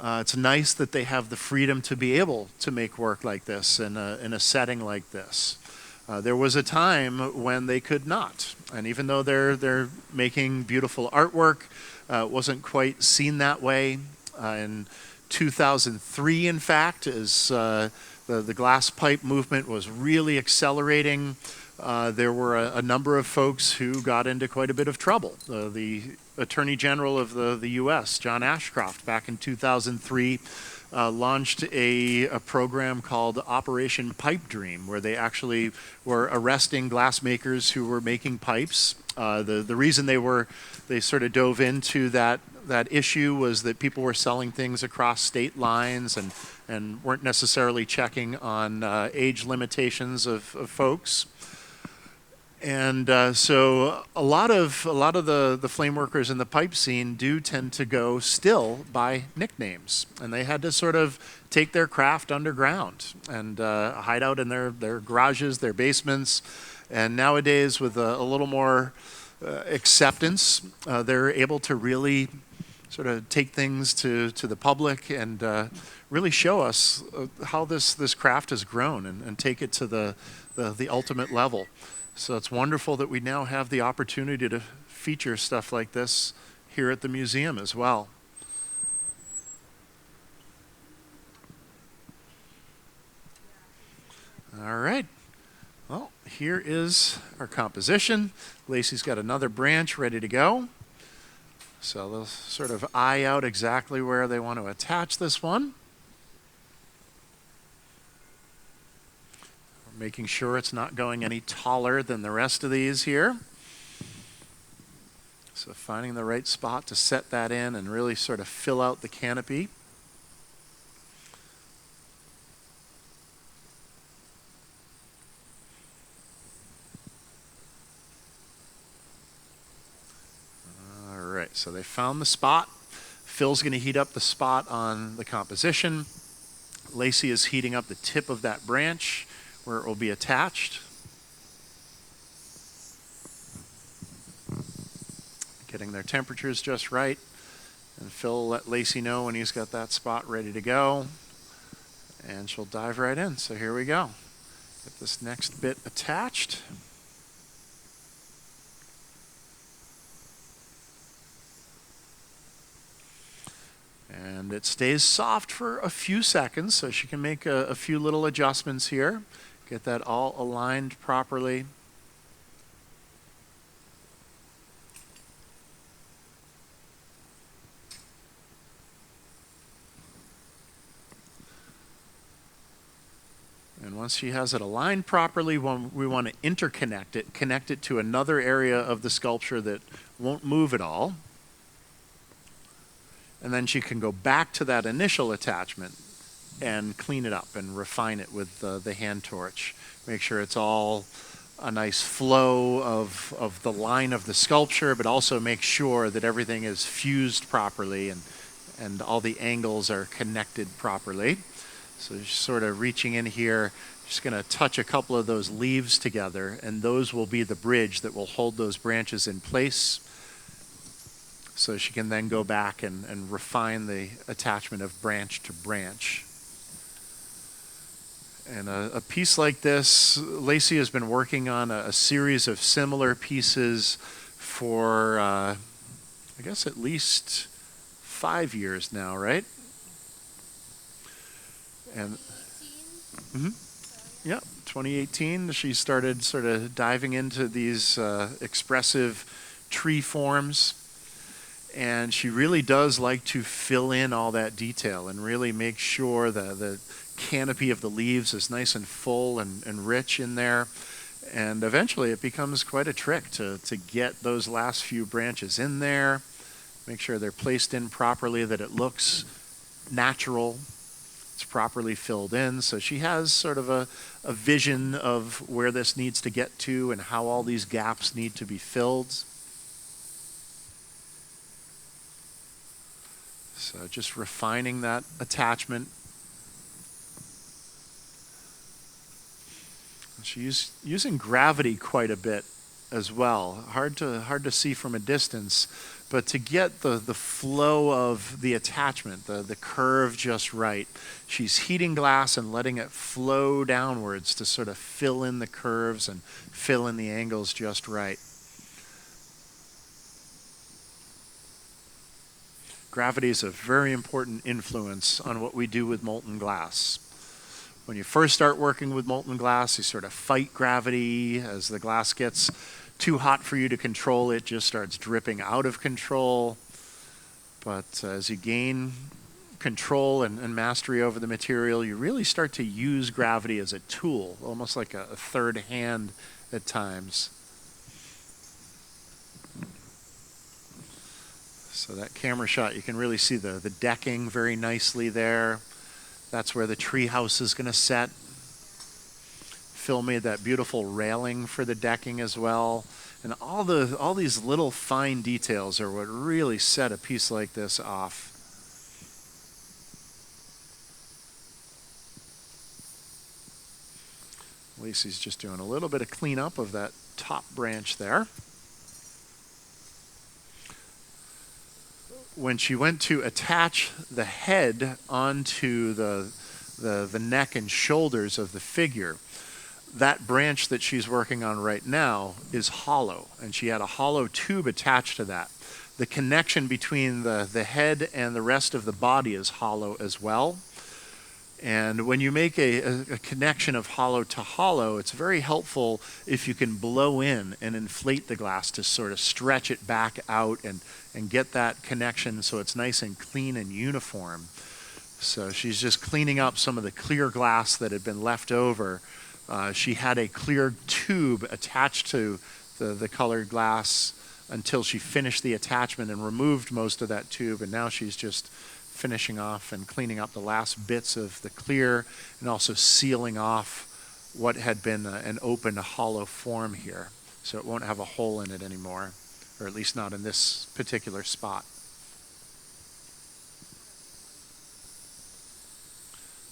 It's nice that they have the freedom to be able to make work like this in a setting like this. There was a time when they could not. And even though they're making beautiful artwork, it wasn't quite seen that way. In 2003, in fact, as the glass pipe movement was really accelerating, there were a number of folks who got into quite a bit of trouble. The Attorney General of the U.S., John Ashcroft, back in 2003, launched a program called Operation Pipe Dream, where they actually were arresting glassmakers who were making pipes. The reason they sort of dove into that issue was that people were selling things across state lines and weren't necessarily checking on age limitations of folks. And so a lot of the flame workers in the pipe scene do tend to go still by nicknames, and they had to sort of take their craft underground and hide out in their garages, their basements. And nowadays, with a little more acceptance, they're able to really sort of take things to the public and really show us how this craft has grown and take it to the ultimate level. So it's wonderful that we now have the opportunity to feature stuff like this here at the museum as well. All right. Well, here is our composition. Lacey's got another branch ready to go. So they'll sort of eye out exactly where they want to attach this one. Making sure it's not going any taller than the rest of these here. So finding the right spot to set that in and really sort of fill out the canopy. All right, so they found the spot. Phil's going to heat up the spot on the composition. Lacey is heating up the tip of that branch where it will be attached. Getting their temperatures just right. And Phil will let Lacey know when he's got that spot ready to go. And she'll dive right in. So here we go. Get this next bit attached. And it stays soft for a few seconds, so she can make a few little adjustments here. Get that all aligned properly. And once she has it aligned properly, we want to interconnect it, connect it to another area of the sculpture that won't move at all. And then she can go back to that initial attachment and clean it up and refine it with the hand torch. Make sure it's all a nice flow of the line of the sculpture, but also make sure that everything is fused properly and all the angles are connected properly. So just sort of reaching in here, just going to touch a couple of those leaves together, and those will be the bridge that will hold those branches in place. So she can then go back and refine the attachment of branch to branch. And a piece like this, Lacey has been working on a series of similar pieces for, I guess, at least 5 years now, right? And 2018, she started sort of diving into these expressive tree forms. And she really does like to fill in all that detail and really make sure the canopy of the leaves is nice and full and rich in there. And eventually it becomes quite a trick to get those last few branches in there, make sure they're placed in properly, that it looks natural, it's properly filled in. So she has sort of a vision of where this needs to get to and how all these gaps need to be filled. So just refining that attachment. She's using gravity quite a bit as well. Hard to see from a distance, but to get the flow of the attachment, the curve just right, she's heating glass and letting it flow downwards to sort of fill in the curves and fill in the angles just right. Gravity is a very important influence on what we do with molten glass. When you first start working with molten glass, you sort of fight gravity. As the glass gets too hot for you to control, it just starts dripping out of control. But as you gain control and mastery over the material, you really start to use gravity as a tool, almost like a third hand at times. So that camera shot, you can really see the decking very nicely there. That's where the treehouse is going to set. Phil made that beautiful railing for the decking as well. And all these little fine details are what really set a piece like this off. Lacey's just doing a little bit of cleanup of that top branch there. When she went to attach the head onto the neck and shoulders of the figure, that branch that she's working on right now is hollow, and she had a hollow tube attached to that. The connection between the head and the rest of the body is hollow as well. And when you make a connection of hollow to hollow, it's very helpful if you can blow in and inflate the glass to sort of stretch it back out and get that connection so it's nice and clean and uniform. So she's just cleaning up some of the clear glass that had been left over. She had a clear tube attached to the colored glass until she finished the attachment and removed most of that tube, and now she's just finishing off and cleaning up the last bits of the clear and also sealing off what had been an open hollow form here, so it won't have a hole in it anymore, or at least not in this particular spot.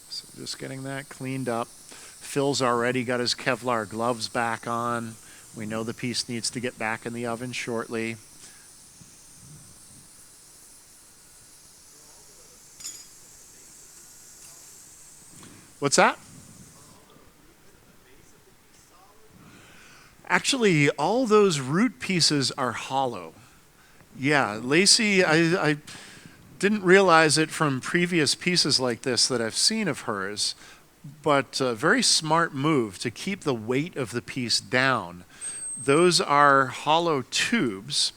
So just getting that cleaned up. Phil's already got his Kevlar gloves back on. We know the piece needs to get back in the oven shortly. What's that? Actually, all those root pieces are hollow. Yeah, Lacey, I didn't realize it from previous pieces like this that I've seen of hers, but a very smart move to keep the weight of the piece down. Those are hollow tubes.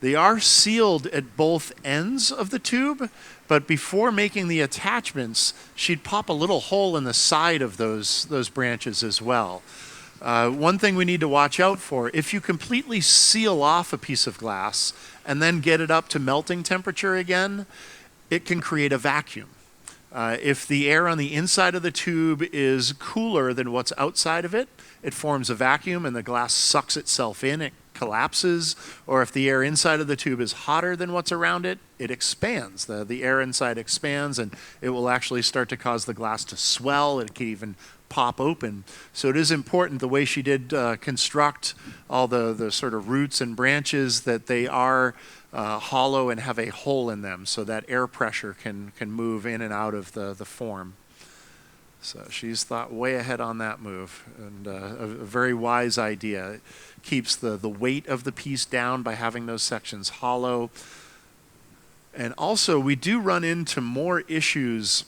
They are sealed at both ends of the tube, but before making the attachments, she'd pop a little hole in the side of those branches as well. One thing we need to watch out for, if you completely seal off a piece of glass and then get it up to melting temperature again, it can create a vacuum. If the air on the inside of the tube is cooler than what's outside of it, it forms a vacuum and the glass sucks itself in, it collapses. Or if the air inside of the tube is hotter than what's around it, it expands. The air inside expands and it will actually start to cause the glass to swell. It can even pop open. So it is important, the way she did construct all the sort of roots and branches, that they are hollow and have a hole in them so that air pressure can move in and out of the form. So she's thought way ahead on that move, and a very wise idea. It keeps the weight of the piece down by having those sections hollow. And also we do run into more issues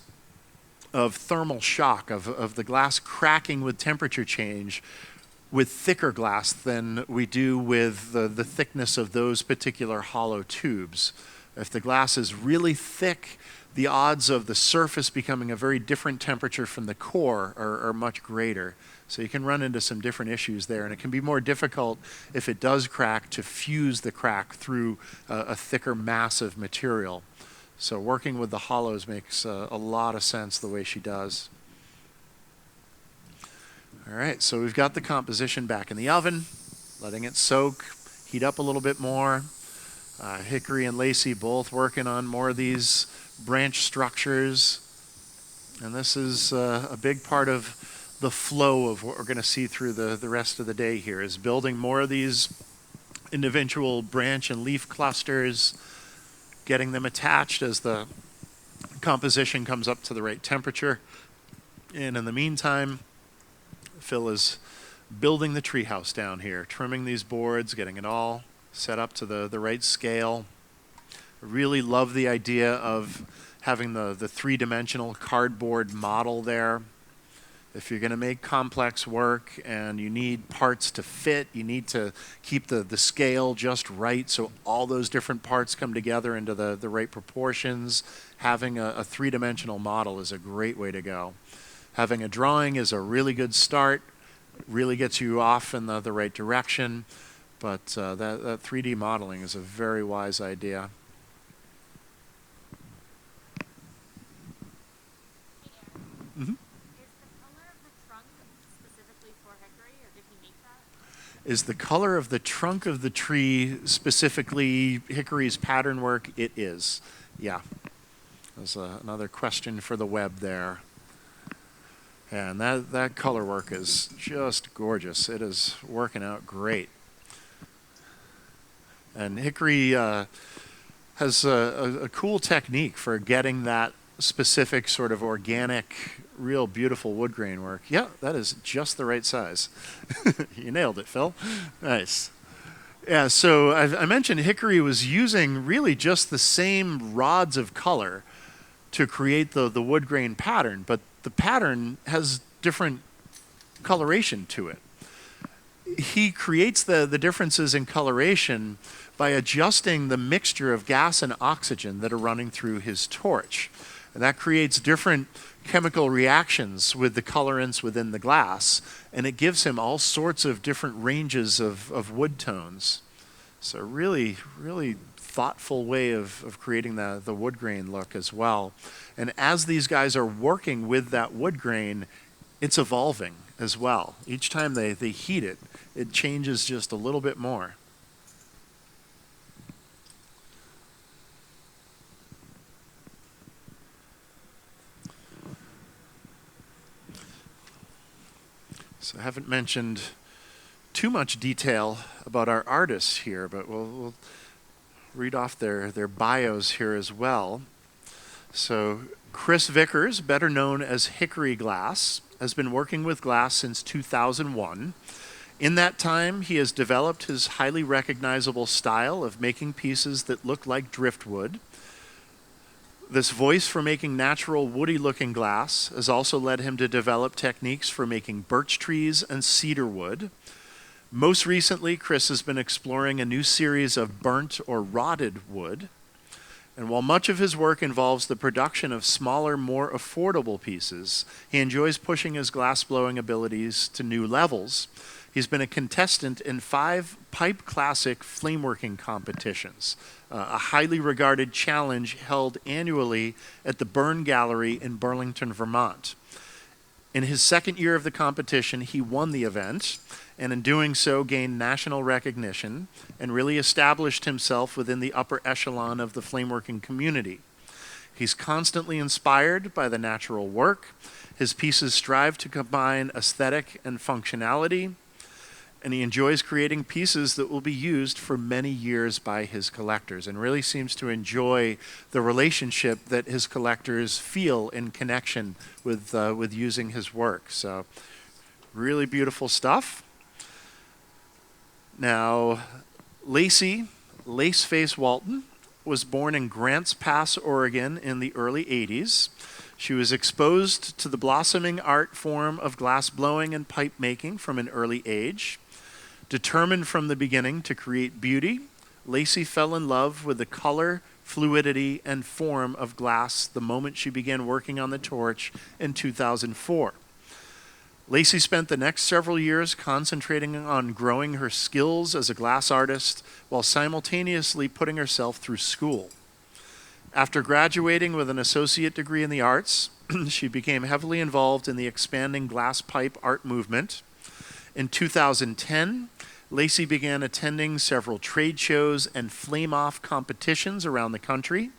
of thermal shock, of the glass cracking with temperature change with thicker glass than we do with the thickness of those particular hollow tubes. If the glass is really thick, the odds of the surface becoming a very different temperature from the core are much greater. So you can run into some different issues there, and it can be more difficult if it does crack to fuse the crack through a thicker mass of material. So working with the hollows makes a lot of sense the way she does. All right, so we've got the composition back in the oven, letting it soak, heat up a little bit more. Hickory and Lacey both working on more of these branch structures. And this is a big part of the flow of what we're going to see through the rest of the day here, is building more of these individual branch and leaf clusters, getting them attached as the composition comes up to the right temperature. And in the meantime, Phil is building the treehouse down here, trimming these boards, getting it all set up to the right scale. I really love the idea of having the three-dimensional cardboard model there. If you're going to make complex work and you need parts to fit, you need to keep the scale just right so all those different parts come together into the right proportions. Having a three-dimensional model is a great way to go. Having a drawing is a really good start, really gets you off in the right direction, but that 3D modeling is a very wise idea. Mm-hmm. Is the color of the trunk of the tree specifically Hickory's pattern work? It is. Yeah. There's another question for the web there. And that color work is just gorgeous. It is working out great. And Hickory has a cool technique for getting that specific sort of organic, real beautiful wood grain work. Yeah, that is just the right size. You nailed it, Phil. Nice. Yeah, so I mentioned Hickory was using really just the same rods of color to create the wood grain pattern, but the pattern has different coloration to it. He creates the differences in coloration by adjusting the mixture of gas and oxygen that are running through his torch. And that creates different chemical reactions with the colorants within the glass, and it gives him all sorts of different ranges of wood tones. So really, really thoughtful way of creating the wood grain look as well. And as these guys are working with that wood grain, it's evolving as well. Each time they heat it, it changes just a little bit more. So I haven't mentioned too much detail about our artists here, but we'll read off their bios here as well. So Chris Vickers, better known as Hickory Glass, has been working with glass since 2001. In that time, he has developed his highly recognizable style of making pieces that look like driftwood. This voice for making natural woody-looking glass has also led him to develop techniques for making birch trees and cedar wood. Most recently, Chris has been exploring a new series of burnt or rotted wood. And while much of his work involves the production of smaller, more affordable pieces, he enjoys pushing his glass-blowing abilities to new levels. He's been a contestant in 5 Pipe Classic flameworking competitions, a highly regarded challenge held annually at the Burn Gallery in Burlington, Vermont. In his second year of the competition, he won the event, and in doing so gained national recognition and really established himself within the upper echelon of the flameworking community. He's constantly inspired by the natural work. His pieces strive to combine aesthetic and functionality, and he enjoys creating pieces that will be used for many years by his collectors, and really seems to enjoy the relationship that his collectors feel in connection with using his work. So really beautiful stuff. Now, Lacey, Laceface Walton, was born in Grants Pass, Oregon in the early 80s. She was exposed to the blossoming art form of glass blowing and pipe making from an early age. Determined from the beginning to create beauty, Lacey fell in love with the color, fluidity, and form of glass the moment she began working on the torch in 2004. Lacey spent the next several years concentrating on growing her skills as a glass artist while simultaneously putting herself through school. After graduating with an associate degree in the arts, she became heavily involved in the expanding glass pipe art movement. In 2010, Lacey began attending several trade shows and flame-off competitions around the country.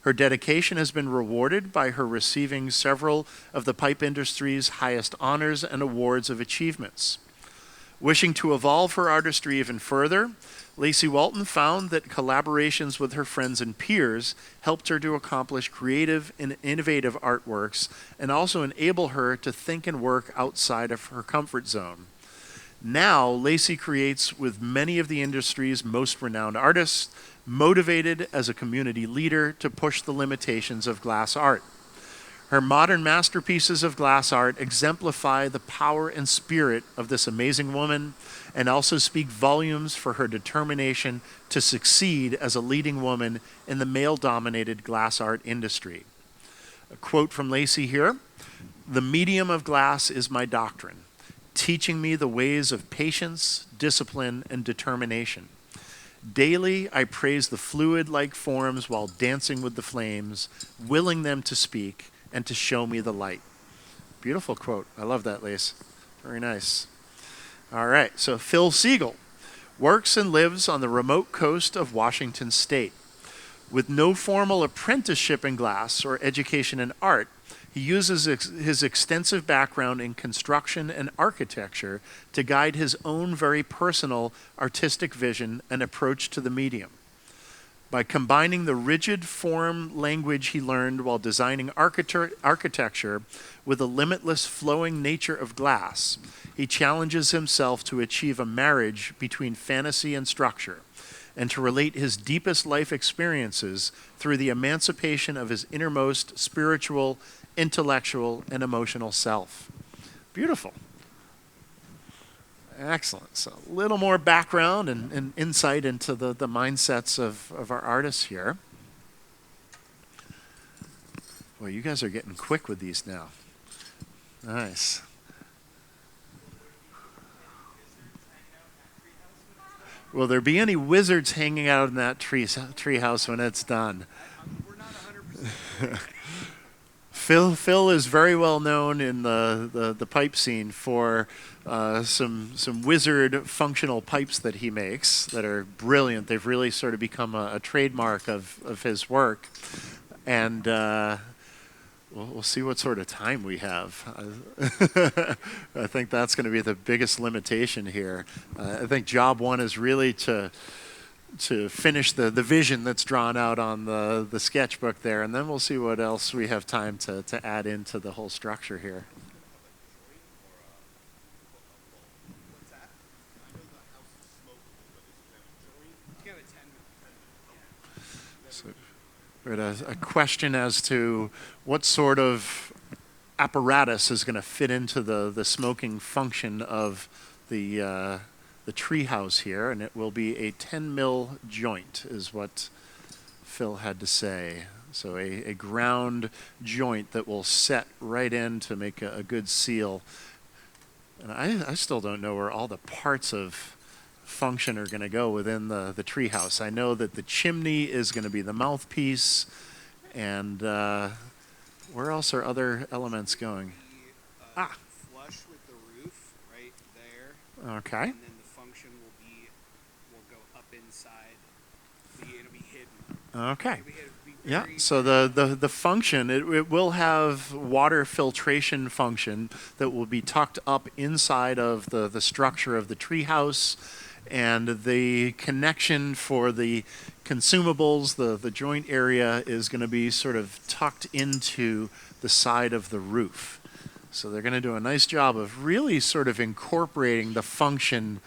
Her dedication has been rewarded by her receiving several of the pipe industry's highest honors and awards of achievements. Wishing to evolve her artistry even further, Lacey Walton found that collaborations with her friends and peers helped her to accomplish creative and innovative artworks and also enable her to think and work outside of her comfort zone. Now, Lacey creates with many of the industry's most renowned artists, motivated as a community leader to push the limitations of glass art. Her modern masterpieces of glass art exemplify the power and spirit of this amazing woman and also speak volumes for her determination to succeed as a leading woman in the male-dominated glass art industry. A quote from Lacey here: "The medium of glass is my doctrine, teaching me the ways of patience, discipline, and determination. Daily, I praise the fluid-like forms while dancing with the flames, willing them to speak and to show me the light." Beautiful quote. I love that, Lace. Very nice. All right, so Phil Siegel works and lives on the remote coast of Washington State. With no formal apprenticeship in glass or education in art, he uses his extensive background in construction and architecture to guide his own very personal artistic vision and approach to the medium. By combining the rigid form language he learned while designing architecture with the limitless flowing nature of glass, he challenges himself to achieve a marriage between fantasy and structure, and to relate his deepest life experiences through the emancipation of his innermost spiritual, intellectual, and emotional self. Beautiful. Excellent. So a little more background and insight into the mindsets of our artists here. Boy, you guys are getting quick with these now. Nice. Will there be any wizards hanging out in that treehouse when it's done? We're not 100%. Phil is very well known in the pipe scene for some wizard functional pipes that he makes that are brilliant. They've really sort of become a trademark of his work. And we'll see what sort of time we have. I think that's going to be the biggest limitation here. I think job one is really to finish the vision that's drawn out on the sketchbook there, and then we'll see what else we have time to add into the whole structure here. What's that? I know the house is smokable, but is it a joint? It's got a 10 minute. So we had a question as to what sort of apparatus is going to fit into the smoking function of the treehouse here, and it will be a 10 mil joint is what Phil had to say. So a ground joint that will set right in to make a good seal. And I still don't know where all the parts of function are going to go within the treehouse. I know that the chimney is going to be the mouthpiece, and where else are other elements going? Flush with the roof right there. Okay. And then the function will go up inside. It'll be hidden. Okay. It'll be Yeah, very- so the function, it will have water filtration function that will be tucked up inside of the structure of the treehouse, and the connection for the consumables, the joint area, is going to be sort of tucked into the side of the roof. So they're going to do a nice job of really sort of incorporating the function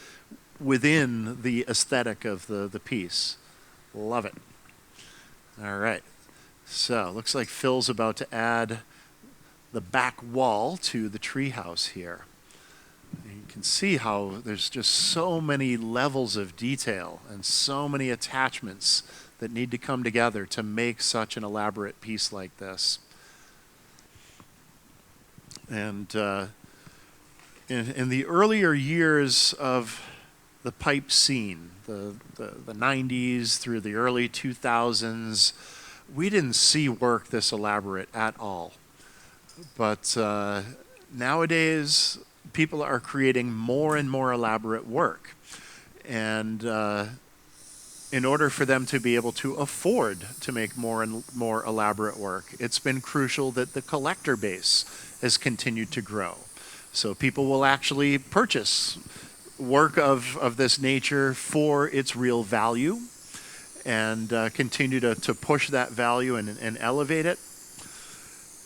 within the aesthetic of the piece. Love it. All right. So looks like Phil's about to add the back wall to the treehouse here. You can see how there's just so many levels of detail and so many attachments that need to come together to make such an elaborate piece like this. And in the earlier years of the pipe scene, the 90s through the early 2000s, we didn't see work this elaborate at all. But nowadays, people are creating more and more elaborate work. And in order for them to be able to afford to make more and more elaborate work, it's been crucial that the collector base has continued to grow. So people will actually purchase work of this nature for its real value and continue to push that value and elevate it.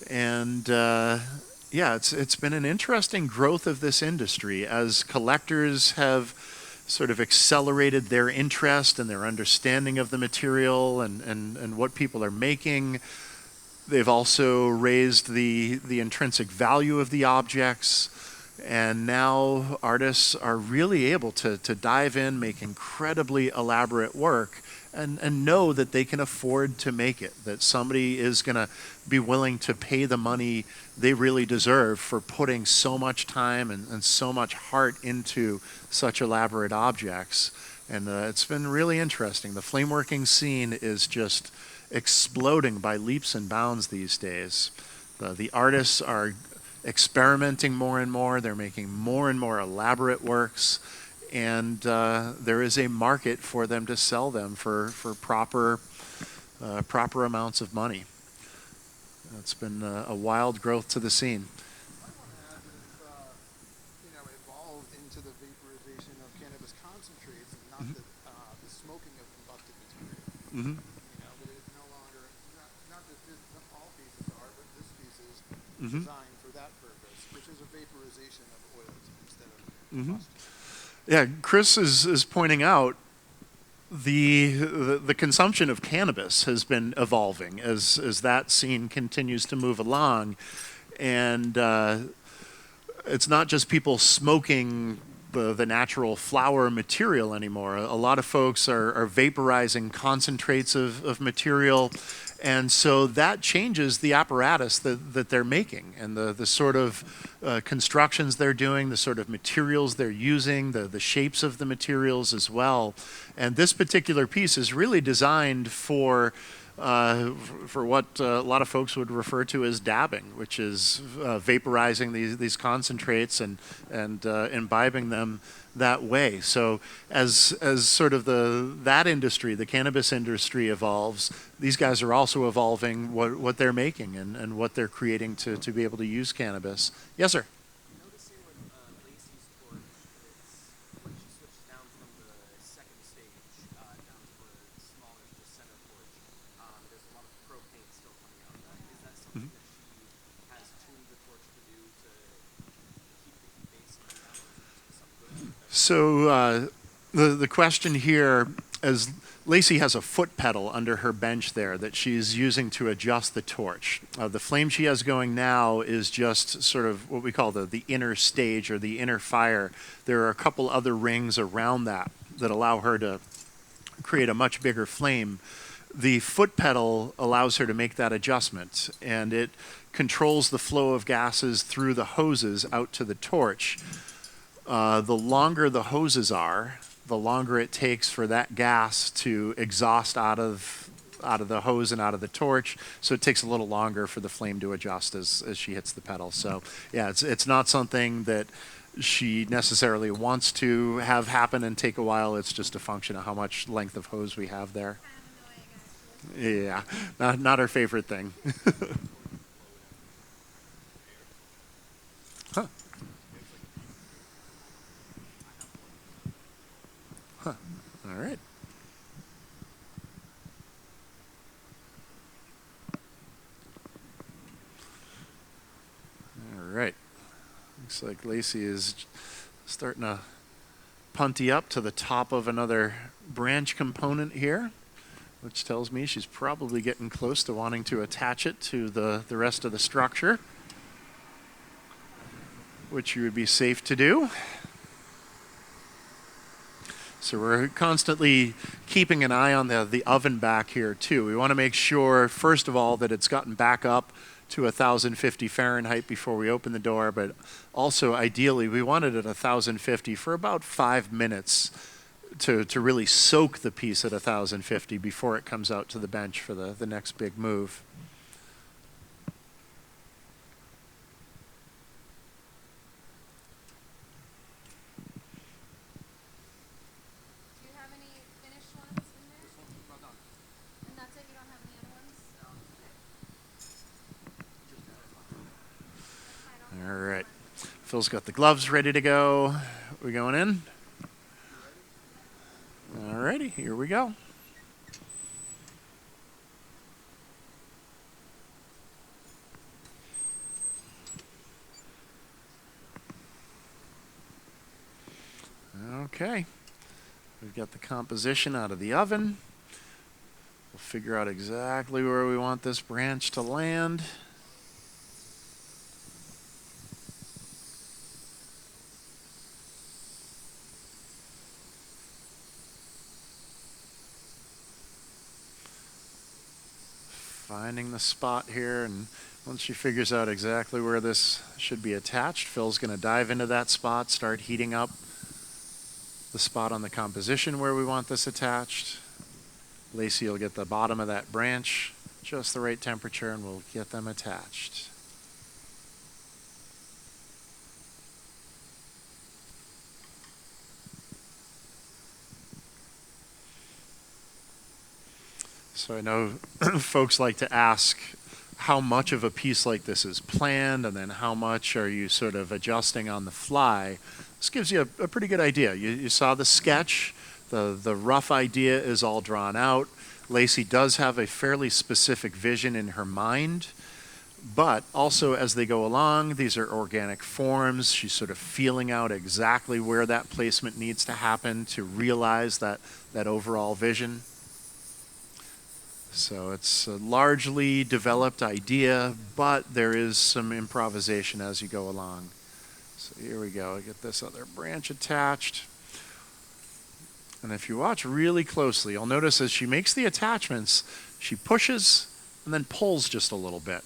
And yeah, it's been an interesting growth of this industry as collectors have sort of accelerated their interest and their understanding of the material and what people are making. They've also raised the intrinsic value of the objects. And now artists are really able to dive in, make incredibly elaborate work, and know that they can afford to make it, that somebody is going to be willing to pay the money they really deserve for putting so much time and so much heart into such elaborate objects. And it's been really interesting. The flameworking scene is just exploding by leaps and bounds these days. The artists are experimenting more and more. They're making more and more elaborate works, and there is a market for them to sell them for proper amounts of money. It's been a wild growth to the scene. I want to add that it's evolved into the vaporization of cannabis concentrates and not the smoking of combusted material. Mm-hmm. That it's no longer not that all pieces are, but this piece is designed for that purpose, which is a vaporization of oils instead of combustion. Yeah, Chris is pointing out the consumption of cannabis has been evolving as that scene continues to move along, and it's not just people smoking the natural flower material anymore. A lot of folks are vaporizing concentrates of material, and so that changes the apparatus that they're making and the sort of constructions they're doing, the sort of materials they're using, the shapes of the materials as well. And this particular piece is really designed for what a lot of folks would refer to as dabbing, which is vaporizing these concentrates and imbibing them that way. So as sort of that industry, the cannabis industry, evolves, these guys are also evolving what they're making and what they're creating to be able to use cannabis. Yes, sir. Noticing with Lacey's torch is when she switches down from the second stage down to the smaller, just center torch, there's a lot of propane still coming out of that. Is that something that she has tuned the torch to do to keep the heat base coming down, or is it something good? So the question here is, Lacey has a foot pedal under her bench there that she's using to adjust the torch. The flame she has going now is just sort of what we call the inner stage or the inner fire. There are a couple other rings around that allow her to create a much bigger flame. The foot pedal allows her to make that adjustment, and it controls the flow of gases through the hoses out to the torch. The longer the hoses are, the longer it takes for that gas to exhaust out of the hose and out of the torch. So it takes a little longer for the flame to adjust as she hits the pedal. So yeah, it's not something that she necessarily wants to have happen and take a while. It's just a function of how much length of hose we have there. Yeah, not our favorite thing. Huh. Huh. All right. All right. Looks like Lacey is starting to punty up to the top of another branch component here, which tells me she's probably getting close to wanting to attach it to the rest of the structure, which you would be safe to do. So we're constantly keeping an eye on the oven back here too. We want to make sure, first of all, that it's gotten back up to 1050 Fahrenheit before we open the door, but also ideally we want it at 1050 for about 5 minutes to really soak the piece at 1050 before it comes out to the bench for the next big move. Do you have any finished ones in there? Well done. And that's it? You don't have any other ones? Okay. All right. Phil's got the gloves ready to go. We going in? All righty, here we go. Okay. We've got the composition out of the oven. We'll figure out exactly where we want this branch to land. Finding the spot here, and once she figures out exactly where this should be attached, Phil's going to dive into that spot, start heating up the spot on the composition where we want this attached. Lacey will get the bottom of that branch just the right temperature, and we'll get them attached. So I know folks like to ask how much of a piece like this is planned, and then how much are you sort of adjusting on the fly. This gives you a pretty good idea. You saw the sketch, the rough idea is all drawn out. Lacey does have a fairly specific vision in her mind, but also as they go along, these are organic forms. She's sort of feeling out exactly where that placement needs to happen to realize that overall vision. So it's a largely developed idea, but there is some improvisation as you go along. So here we go. I get this other branch attached. And if you watch really closely, you'll notice as she makes the attachments, she pushes and then pulls just a little bit.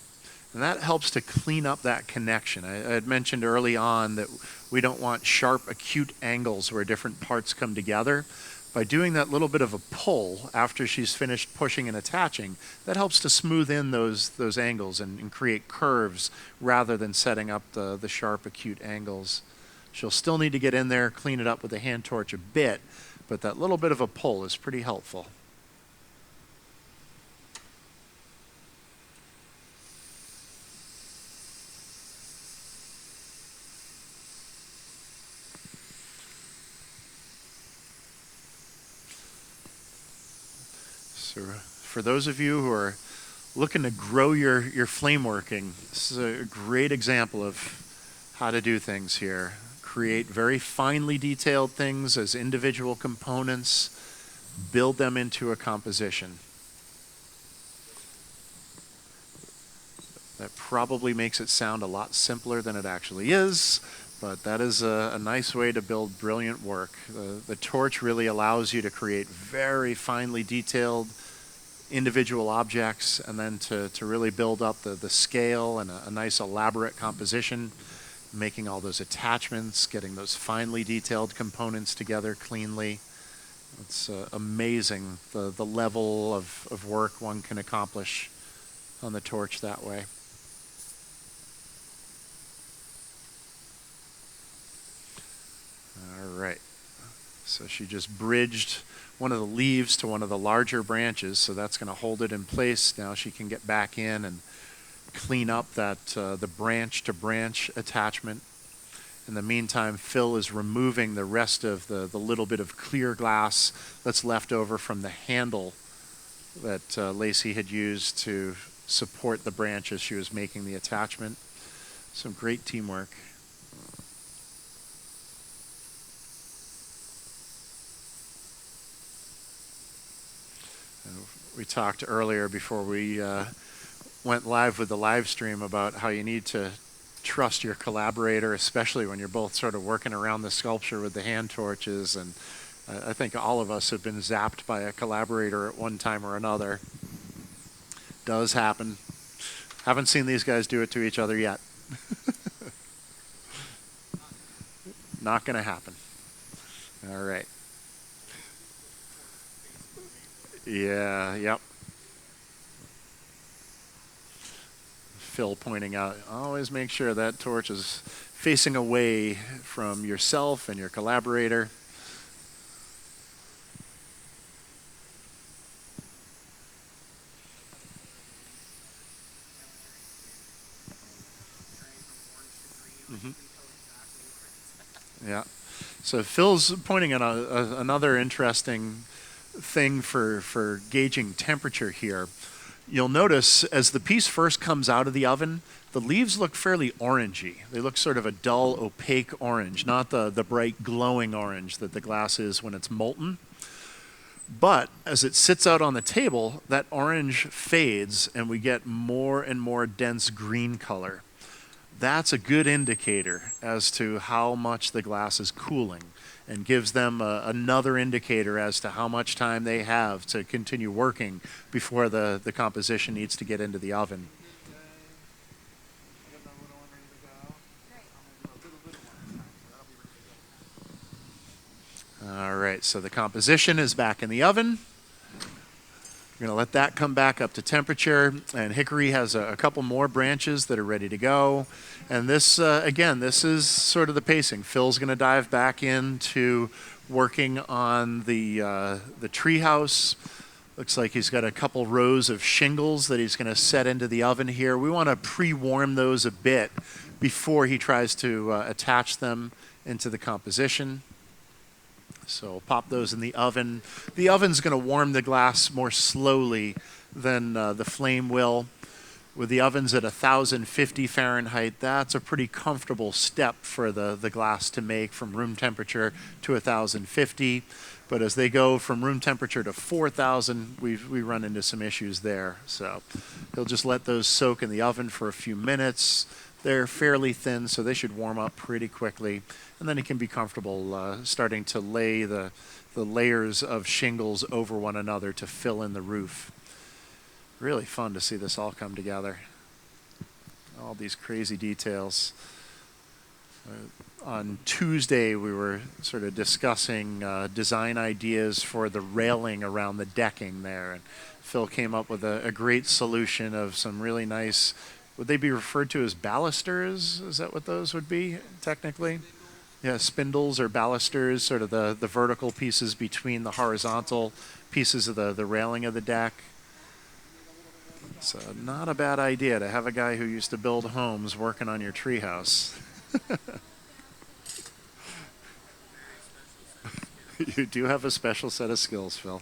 And that helps to clean up that connection. I had mentioned early on that we don't want sharp, acute angles where different parts come together. By doing that little bit of a pull after she's finished pushing and attaching, that helps to smooth in those angles and create curves rather than setting up the sharp, acute angles. She'll still need to get in there, clean it up with a hand torch a bit, but that little bit of a pull is pretty helpful. So for those of you who are looking to grow your flame working, this is a great example of how to do things here. Create very finely detailed things as individual components, build them into a composition. That probably makes it sound a lot simpler than it actually is, but that is a nice way to build brilliant work. The torch really allows you to create very finely detailed individual objects, and then to really build up the scale and a nice elaborate composition, making all those attachments, getting those finely detailed components together cleanly. It's amazing the level of work one can accomplish on the torch that way. All right, so she just bridged one of the leaves to one of the larger branches, so that's going to hold it in place. Now she can get back in and clean up that the branch to branch attachment. In the meantime, Phil is removing the rest of the little bit of clear glass that's left over from the handle that Lacey had used to support the branch as she was making the attachment. Some great teamwork. We talked earlier before we went live with the live stream about how you need to trust your collaborator, especially when you're both sort of working around the sculpture with the hand torches, and I think all of us have been zapped by a collaborator at one time or another. Does happen. Haven't seen these guys do it to each other yet. Not going to happen. All right. Yeah, yep. Phil pointing out, always make sure that torch is facing away from yourself and your collaborator. Yeah. So Phil's pointing out another interesting thing for gauging temperature here. You'll notice as the piece first comes out of the oven, the leaves look fairly orangey. They look sort of a dull, opaque orange, not the bright, glowing orange that the glass is when it's molten. But as it sits out on the table, that orange fades and we get more and more dense green color. That's a good indicator as to how much the glass is cooling and gives them another indicator as to how much time they have to continue working before the composition needs to get into the oven. All right, so the composition is back in the oven. We're going to let that come back up to temperature, and Hickory has a couple more branches that are ready to go. And this, again, this is sort of the pacing. Phil's going to dive back into working on the Treehouse. Looks like he's got a couple rows of shingles that he's going to set into the oven here. We want to pre-warm those a bit before he tries to attach them into the composition. So pop those in the oven. The oven's going to warm the glass more slowly than the flame will. With the ovens at 1,050 Fahrenheit, that's a pretty comfortable step for the glass to make from room temperature to 1,050. But as they go from room temperature to 4,000, we run into some issues there. So he'll just let those soak in the oven for a few minutes. They're fairly thin, so they should warm up pretty quickly. And then he can be comfortable starting to lay the layers of shingles over one another to fill in the roof. Really fun to see this all come together. All these crazy details. On Tuesday, we were sort of discussing design ideas for the railing around the decking there. And Phil came up with a great solution of some really nice, would they be referred to as balusters? Is that what those would be, technically? Yeah, spindles or balusters, sort of the vertical pieces between the horizontal pieces of the railing of the deck. So not a bad idea to have a guy who used to build homes working on your treehouse. You do have a special set of skills, Phil.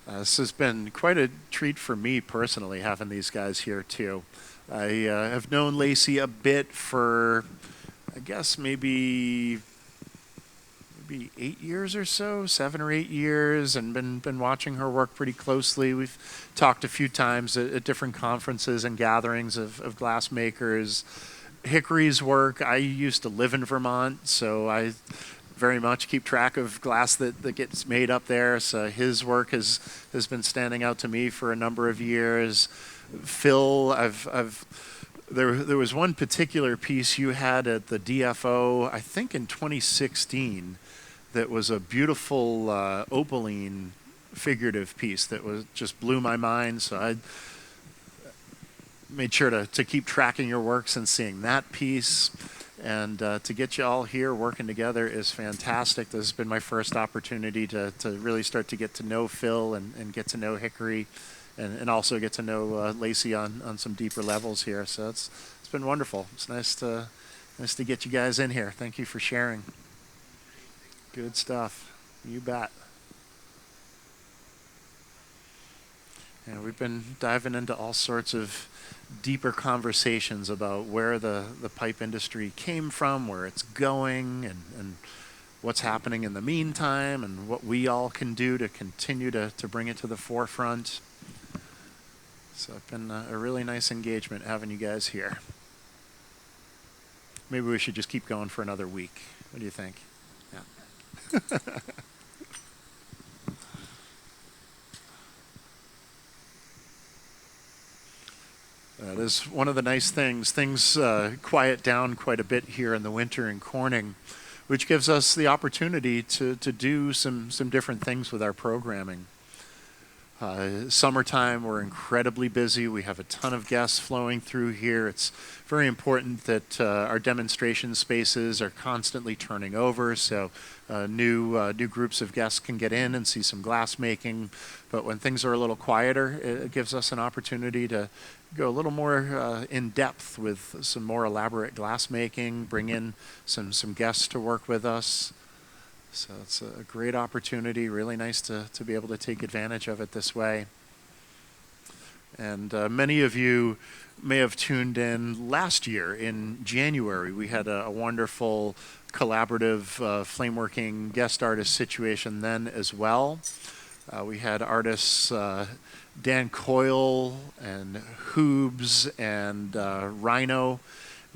This has been quite a treat for me personally, having these guys here too. I have known Lacey a bit for, I guess, maybe 8 years or so, 7 or 8 years, and been watching her work pretty closely. We've talked a few times at different conferences and gatherings of glass makers. Hickory's work, I used to live in Vermont, so I very much keep track of glass that gets made up there. So his work has been standing out to me for a number of years. Phil, there was one particular piece you had at the DFO, I think in 2016, that was a beautiful opaline figurative piece that just blew my mind. So I made sure to keep tracking your works and seeing that piece. And to get you all here working together is fantastic. This has been my first opportunity to really start to get to know Phil and get to know Hickory and also get to know Lacey on some deeper levels here. So it's been wonderful. It's nice to get you guys in here. Thank you for sharing. Good stuff. You bet. Yeah, we've been diving into all sorts of deeper conversations about where the pipe industry came from, where it's going, and what's happening in the meantime, and what we all can do to continue to bring it to the forefront. So it's been a really nice engagement having you guys here. maybe we should just keep going for another week. What do you think? Yeah. That is one of the nice things. Things quiet down quite a bit here in the winter in Corning, which gives us the opportunity to do some different things with our programming. Summertime, we're incredibly busy. We have a ton of guests flowing through here. It's very important that our demonstration spaces are constantly turning over, so new groups of guests can get in and see some glass making. But when things are a little quieter, it gives us an opportunity to go a little more in depth with some more elaborate glass making, bring in some guests to work with us. So it's a great opportunity, really nice to be able to take advantage of it this way. And many of you may have tuned in last year in January. We had a wonderful collaborative flameworking guest artist situation then as well. We had artists Dan Coyle and Hoobs and Rhino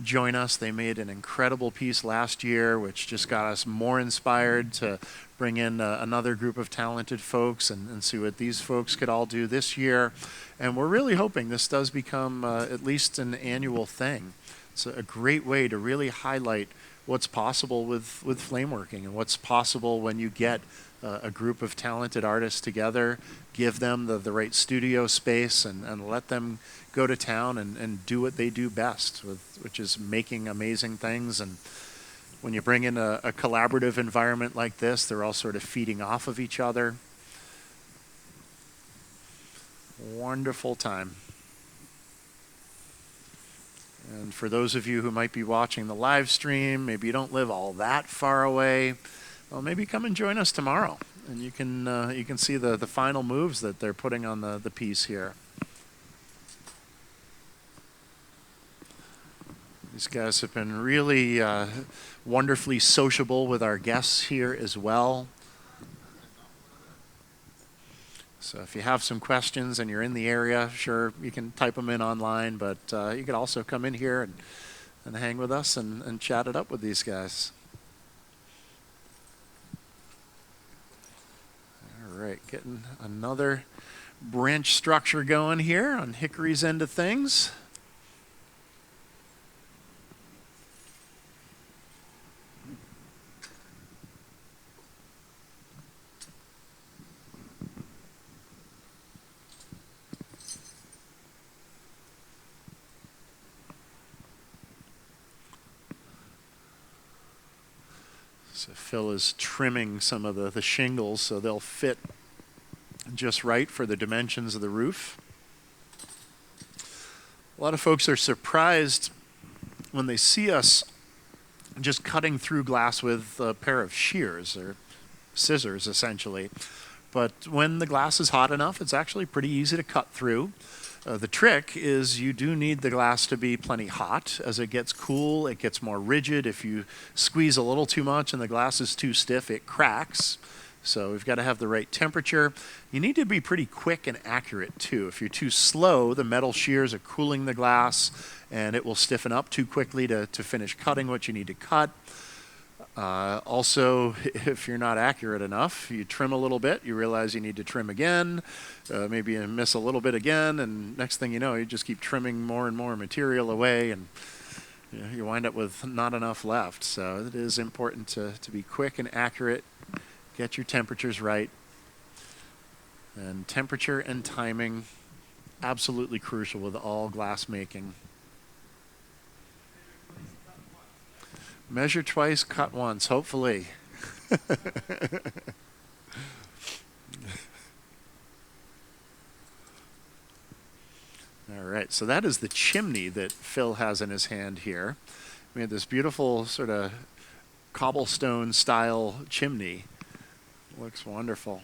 join us. They made an incredible piece last year, which just got us more inspired to bring in another group of talented folks and see what these folks could all do this year. And we're really hoping this does become at least an annual thing. It's a great way to really highlight what's possible with flameworking and what's possible when you get a group of talented artists together, give them the right studio space and let them go to town and do what they do best, which is making amazing things. And when you bring in a collaborative environment like this, they're all sort of feeding off of each other. Wonderful time. And for those of you who might be watching the live stream, maybe you don't live all that far away, well, maybe come and join us tomorrow, and you can see the final moves that they're putting on the piece here. These guys have been really wonderfully sociable with our guests here as well. So if you have some questions and you're in the area, sure, you can type them in online, but you could also come in here and hang with us and chat it up with these guys. All right, getting another branch structure going here on Hickory's end of things. So Phil is trimming some of the shingles so they'll fit just right for the dimensions of the roof. A lot of folks are surprised when they see us just cutting through glass with a pair of shears or scissors essentially. But when the glass is hot enough, it's actually pretty easy to cut through. The trick is you do need the glass to be plenty hot. As it gets cool, it gets more rigid. If you squeeze a little too much and the glass is too stiff, it cracks. So we've got to have the right temperature. You need to be pretty quick and accurate too. If you're too slow, the metal shears are cooling the glass and it will stiffen up too quickly to finish cutting what you need to cut. Also, if you're not accurate enough, you trim a little bit, you realize you need to trim again, maybe you miss a little bit again, and next thing you know, you just keep trimming more and more material away, and you wind up with not enough left. So it is important to be quick and accurate, get your temperatures right, and temperature and timing, absolutely crucial with all glass making. Measure twice, cut once, hopefully. All right, so that is the chimney that Phil has in his hand here. We have this beautiful sort of cobblestone style chimney. Looks wonderful.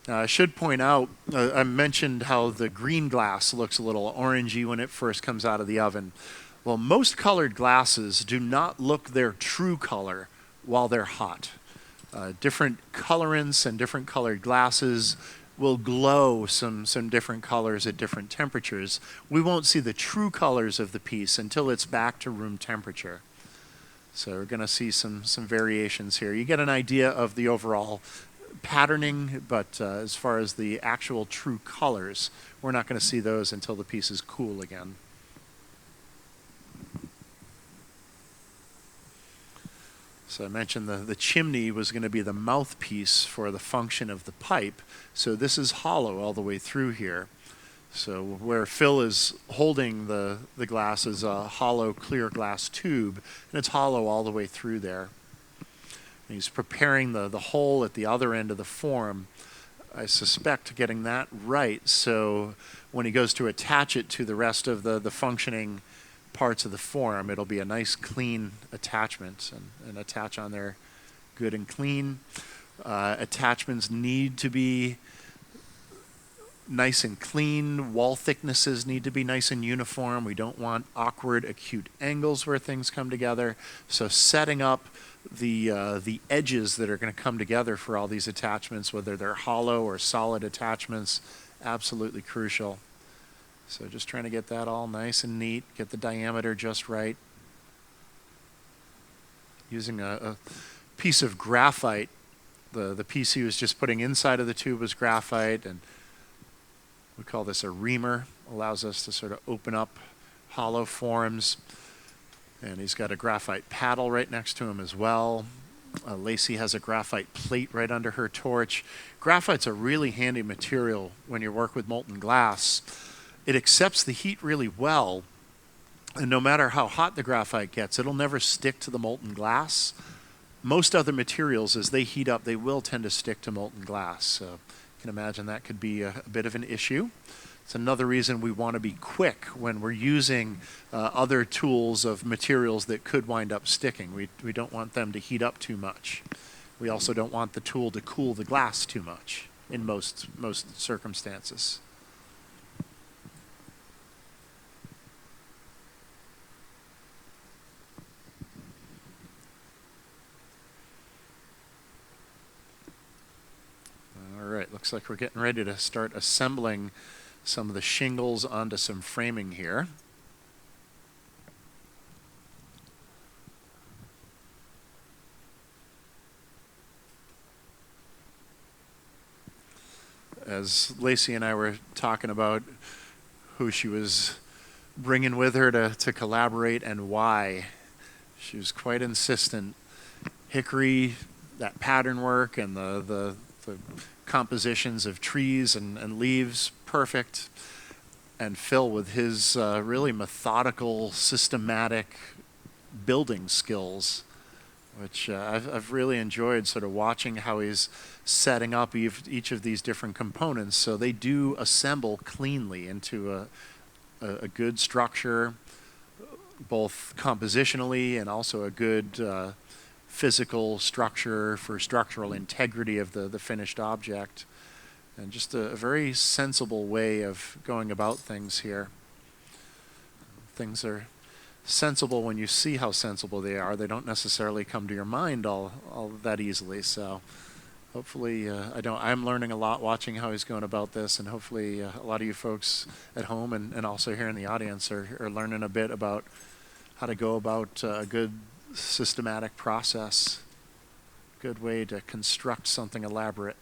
Now, I should point out, I mentioned how the green glass looks a little orangey when it first comes out of the oven. Well, most colored glasses do not look their true color while they're hot. Different colorants and different colored glasses will glow some different colors at different temperatures. We won't see the true colors of the piece until it's back to room temperature. So we're going to see some variations here. You get an idea of the overall patterning, but as far as the actual true colors, we're not going to see those until the pieces cool again. So I mentioned the chimney was going to be the mouthpiece for the function of the pipe. So this is hollow all the way through here. So where Phil is holding the glass is a hollow clear glass tube, and it's hollow all the way through there. And he's preparing the hole at the other end of the form, I suspect, getting that right. So when he goes to attach it to the rest of the functioning parts of the form, it'll be a nice clean attachment and attach on there good and clean. Attachments need to be nice and clean. Wall thicknesses need to be nice and uniform. We don't want awkward acute angles where things come together. So setting up the edges that are going to come together for all these attachments, whether they're hollow or solid attachments, absolutely crucial. So just trying to get that all nice and neat, get the diameter just right. Using a piece of graphite. The piece he was just putting inside of the tube was graphite, and we call this a reamer. Allows us to sort of open up hollow forms. And he's got a graphite paddle right next to him as well. Lacey has a graphite plate right under her torch. Graphite's a really handy material when you work with molten glass. It accepts the heat really well, and no matter how hot the graphite gets, it'll never stick to the molten glass. Most other materials, as they heat up, they will tend to stick to molten glass. So you can imagine that could be a bit of an issue. It's another reason we want to be quick when we're using other tools of materials that could wind up sticking. We don't want them to heat up too much. We also don't want the tool to cool the glass too much in most circumstances. All right, looks like we're getting ready to start assembling some of the shingles onto some framing here. As Lacey and I were talking about who she was bringing with her to collaborate and why, she was quite insistent. Hickory, that pattern work and the compositions of trees and leaves, perfect. And Phil with his really methodical, systematic building skills, which I've really enjoyed sort of watching how he's setting up each of these different components so they do assemble cleanly into a good structure, both compositionally and also a good physical structure for structural integrity of the finished object. And just a very sensible way of going about things here. Things are sensible when you see how sensible they are. They don't necessarily come to your mind all that easily. So hopefully, I'm learning a lot watching how he's going about this, and hopefully a lot of you folks at home and also here in the audience are learning a bit about how to go about a good systematic process, good way to construct something elaborate.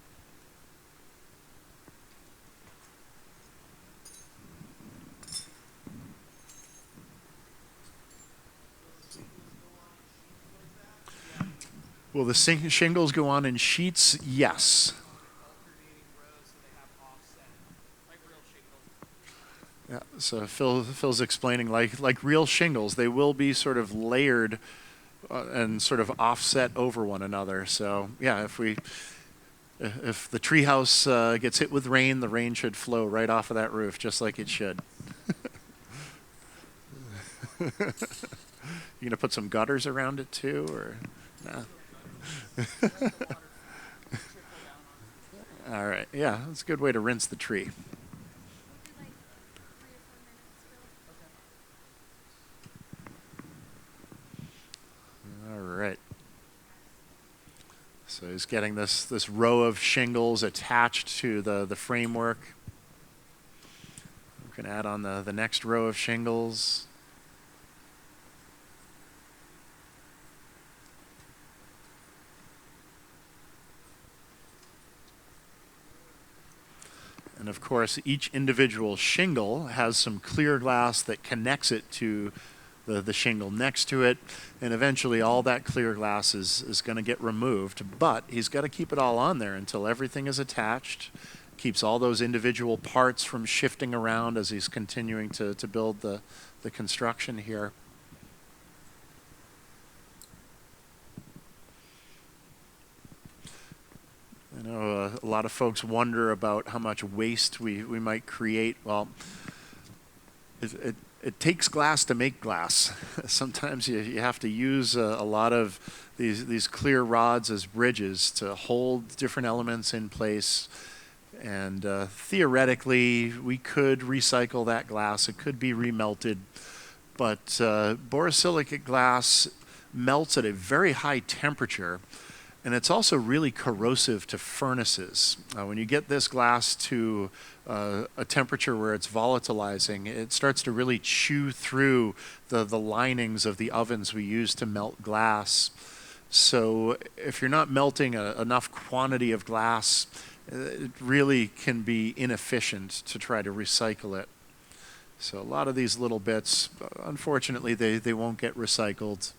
Will the shingles go on in sheets? Yes. Yeah, so Phil's explaining like real shingles, they will be sort of layered and sort of offset over one another. So yeah, if the treehouse gets hit with rain, the rain should flow right off of that roof, just like it should. You gonna put some gutters around it too, or nah? All right, yeah, that's a good way to rinse the tree. All right. So he's getting this row of shingles attached to the framework. We can add on the next row of shingles. And of course, each individual shingle has some clear glass that connects it to the shingle next to it. And eventually all that clear glass is going to get removed. But he's got to keep it all on there until everything is attached. Keeps all those individual parts from shifting around as he's continuing to build the construction here. I know a lot of folks wonder about how much waste we might create. Well, it takes glass to make glass. Sometimes you have to use a lot of these clear rods as bridges to hold different elements in place. And theoretically, we could recycle that glass. It could be remelted. But borosilicate glass melts at a very high temperature. And it's also really corrosive to furnaces. When you get this glass to a temperature where it's volatilizing, it starts to really chew through the linings of the ovens we use to melt glass. So if you're not melting enough quantity of glass, it really can be inefficient to try to recycle it. So a lot of these little bits, unfortunately, they won't get recycled.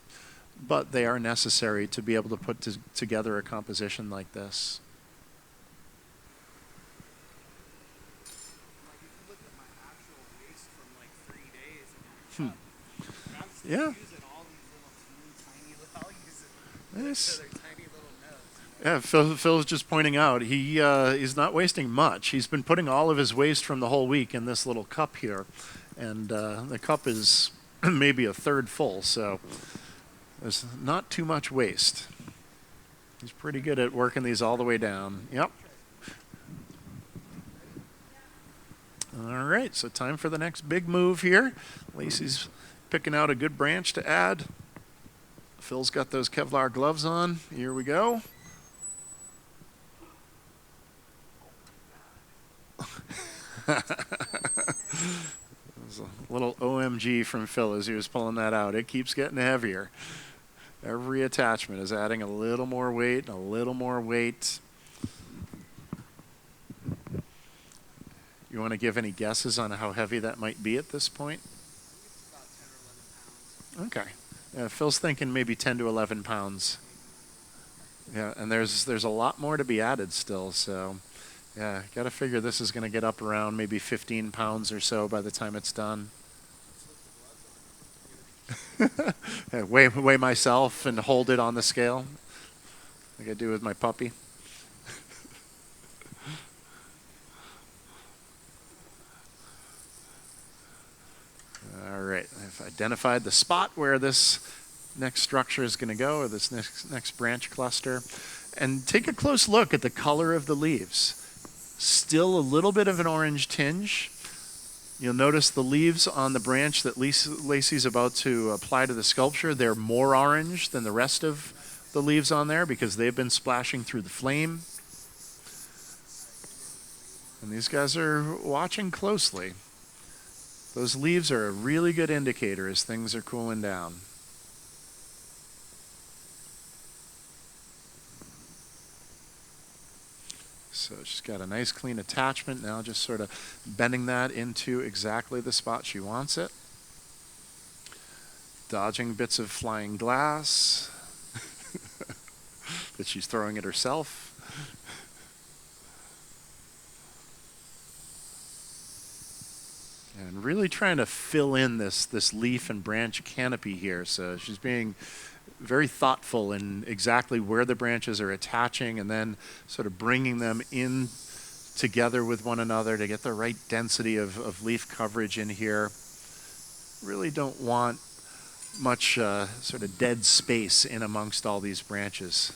But they are necessary to be able to put together a composition like this. Like if you look at my actual waste from like 3 days in my cup, I'm still Yeah. using all these little tiny little, I'll use it Nice. so they're tiny little nodes. Yeah, Phil's just pointing out he's not wasting much. He's been putting all of his waste from the whole week in this little cup here, and the cup is maybe a third full. So there's not too much waste. He's pretty good at working these all the way down. Yep. All right, so time for the next big move here. Lacey's picking out a good branch to add. Phil's got those Kevlar gloves on. Here we go. A little OMG from Phil as he was pulling that out. It keeps getting heavier. Every attachment is adding a little more weight, a little more weight. You want to give any guesses on how heavy that might be at this point? It's about 10 or 11 pounds. Okay. Yeah, Phil's thinking maybe 10 to 11 pounds. Yeah, and there's a lot more to be added still, so yeah, got to figure this is going to get up around maybe 15 pounds or so by the time it's done. Yeah, weigh myself and hold it on the scale, like I do with my puppy. All right, I've identified the spot where this next structure is going to go, or this next branch cluster. And take a close look at the color of the leaves. Still a little bit of an orange tinge. You'll notice the leaves on the branch that Lacey's about to apply to the sculpture, they're more orange than the rest of the leaves on there because they've been splashing through the flame. And these guys are watching closely. Those leaves are a really good indicator as things are cooling down. So she's got a nice clean attachment now, just sort of bending that into exactly the spot she wants it. Dodging bits of flying glass that she's throwing at herself. And really trying to fill in this leaf and branch canopy here. So she's being very thoughtful in exactly where the branches are attaching and then sort of bringing them in together with one another to get the right density of leaf coverage in here. Really don't want much sort of dead space in amongst all these branches.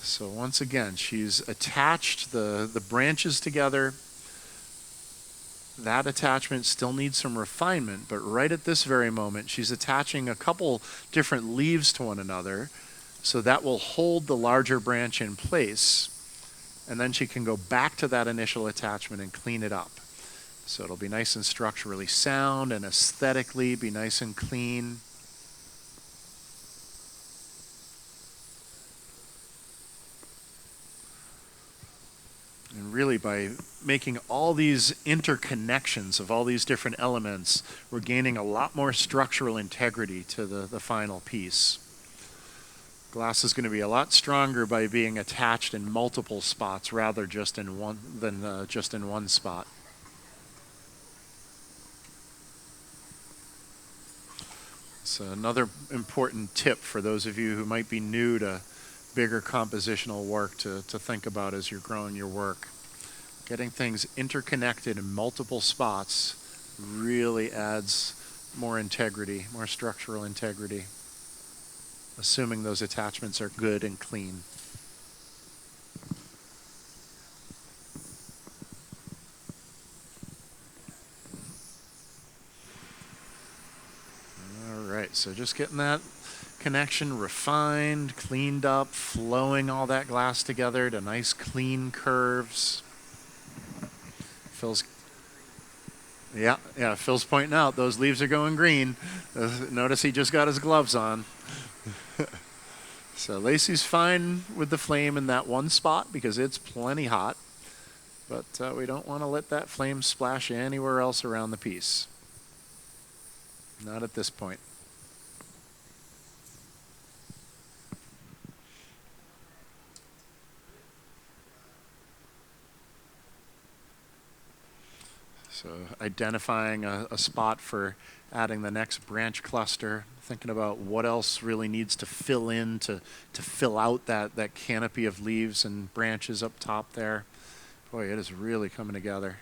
So once again, she's attached the branches together. That attachment still needs some refinement, but right at this very moment, she's attaching a couple different leaves to one another, so that will hold the larger branch in place, and then she can go back to that initial attachment and clean it up. So it'll be nice and structurally sound, and aesthetically be nice and clean. really by making all these interconnections of all these different elements, we're gaining a lot more structural integrity to the final piece. Glass is going to be a lot stronger by being attached in multiple spots rather just in one than just in one spot. So another important tip for those of you who might be new to bigger compositional work to think about as you're growing your work. Getting things interconnected in multiple spots really adds more integrity, more structural integrity, assuming those attachments are good and clean. All right, so just getting that connection refined, cleaned up, flowing all that glass together to nice clean curves. Phil's pointing out those leaves are going green. Notice he just got his gloves on. So Lacey's fine with the flame in that one spot because it's plenty hot, but we don't want to let that flame splash anywhere else around the piece. Not at this point. So identifying a spot for adding the next branch cluster, thinking about what else really needs to fill in to fill out that canopy of leaves and branches up top there. Boy, it is really coming together.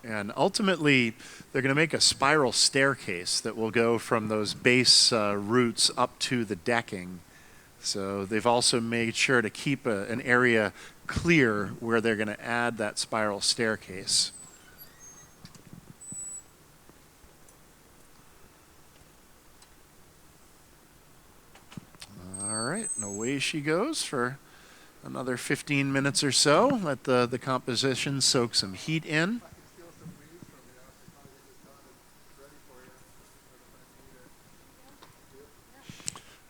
And ultimately, they're going to make a spiral staircase that will go from those base roots up to the decking. So they've also made sure to keep an area clear where they're going to add that spiral staircase. All right, and away she goes for another 15 minutes or so. Let the composition soak some heat in.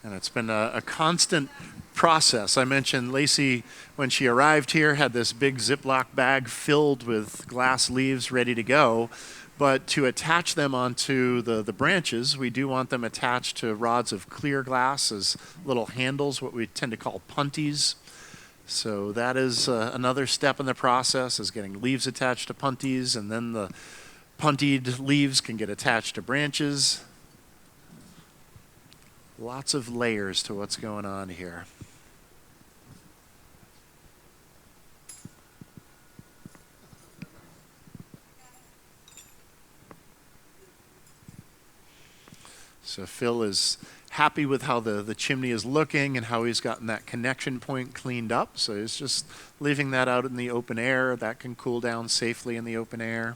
And it's been a constant process. I mentioned Lacey, when she arrived here, had this big Ziploc bag filled with glass leaves ready to go. But to attach them onto the branches, we do want them attached to rods of clear glass as little handles, what we tend to call punties. So that is another step in the process, is getting leaves attached to punties, and then the puntied leaves can get attached to branches. Lots of layers to what's going on here. So Phil is happy with how the chimney is looking and how he's gotten that connection point cleaned up. So he's just leaving that out in the open air. That can cool down safely in the open air.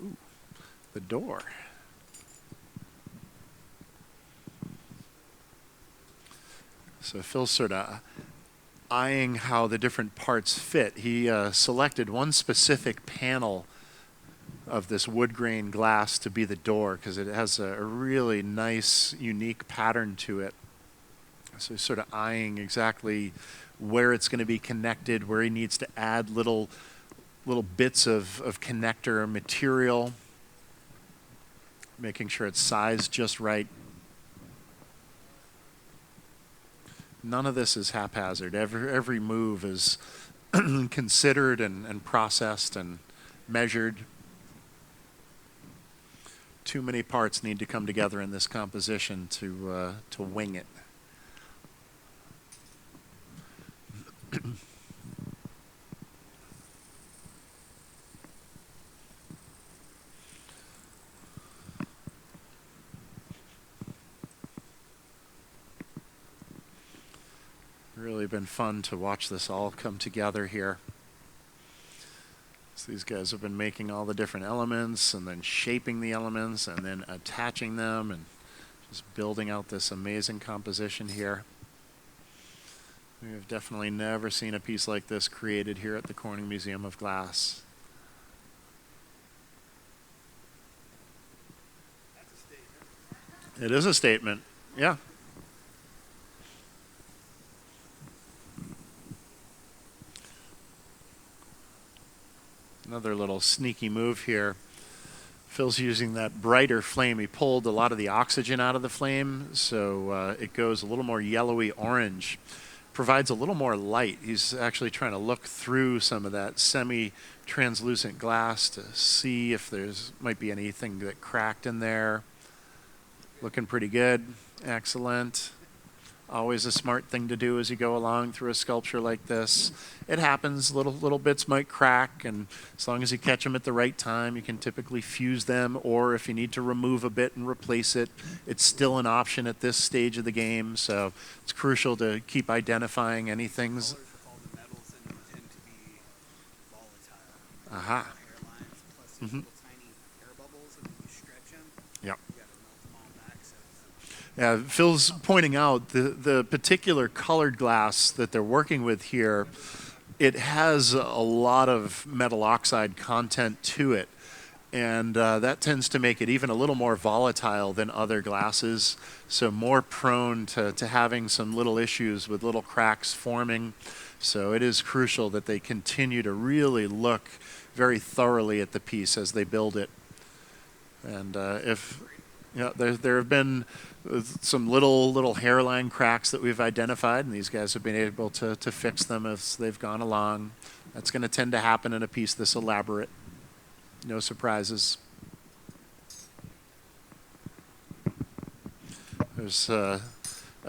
Ooh, the door. So Phil's sort of eyeing how the different parts fit. He selected one specific panel of this wood grain glass to be the door because it has a really nice, unique pattern to it. So he's sort of eyeing exactly where it's going to be connected, where he needs to add little bits of connector material, making sure it's sized just right. None of this is haphazard. Every move is considered and processed and measured. Too many parts need to come together in this composition to wing it. Really been fun to watch this all come together here. So these guys have been making all the different elements and then shaping the elements and then attaching them and just building out this amazing composition here. We have definitely never seen a piece like this created here at the Corning Museum of Glass. It is a statement. Yeah. Another little sneaky move here. Phil's using that brighter flame. He pulled a lot of the oxygen out of the flame, so it goes a little more yellowy orange. Provides a little more light. He's actually trying to look through some of that semi-translucent glass to see if there's might be anything that cracked in there. Looking pretty good. Excellent. Always a smart thing to do as you go along through a sculpture like this. It happens, little bits might crack, and as long as you catch them at the right time, you can typically fuse them, or if you need to remove a bit and replace it, it's still an option at this stage of the game, so it's crucial to keep identifying any things. Colors with all the metals and tend to be volatile. Aha. Hairlines plus these little tiny air bubbles, and when you stretch them, Yep. you gotta melt them all back. So Yeah, Phil's pointing out the particular colored glass that they're working with here, it has a lot of metal oxide content to it. And that tends to make it even a little more volatile than other glasses, so more prone to having some little issues with little cracks forming. So it is crucial that they continue to really look very thoroughly at the piece as they build it. And there have been some little hairline cracks that we've identified, and these guys have been able to fix them as they've gone along. That's going to tend to happen in a piece this elaborate. No surprises. There's a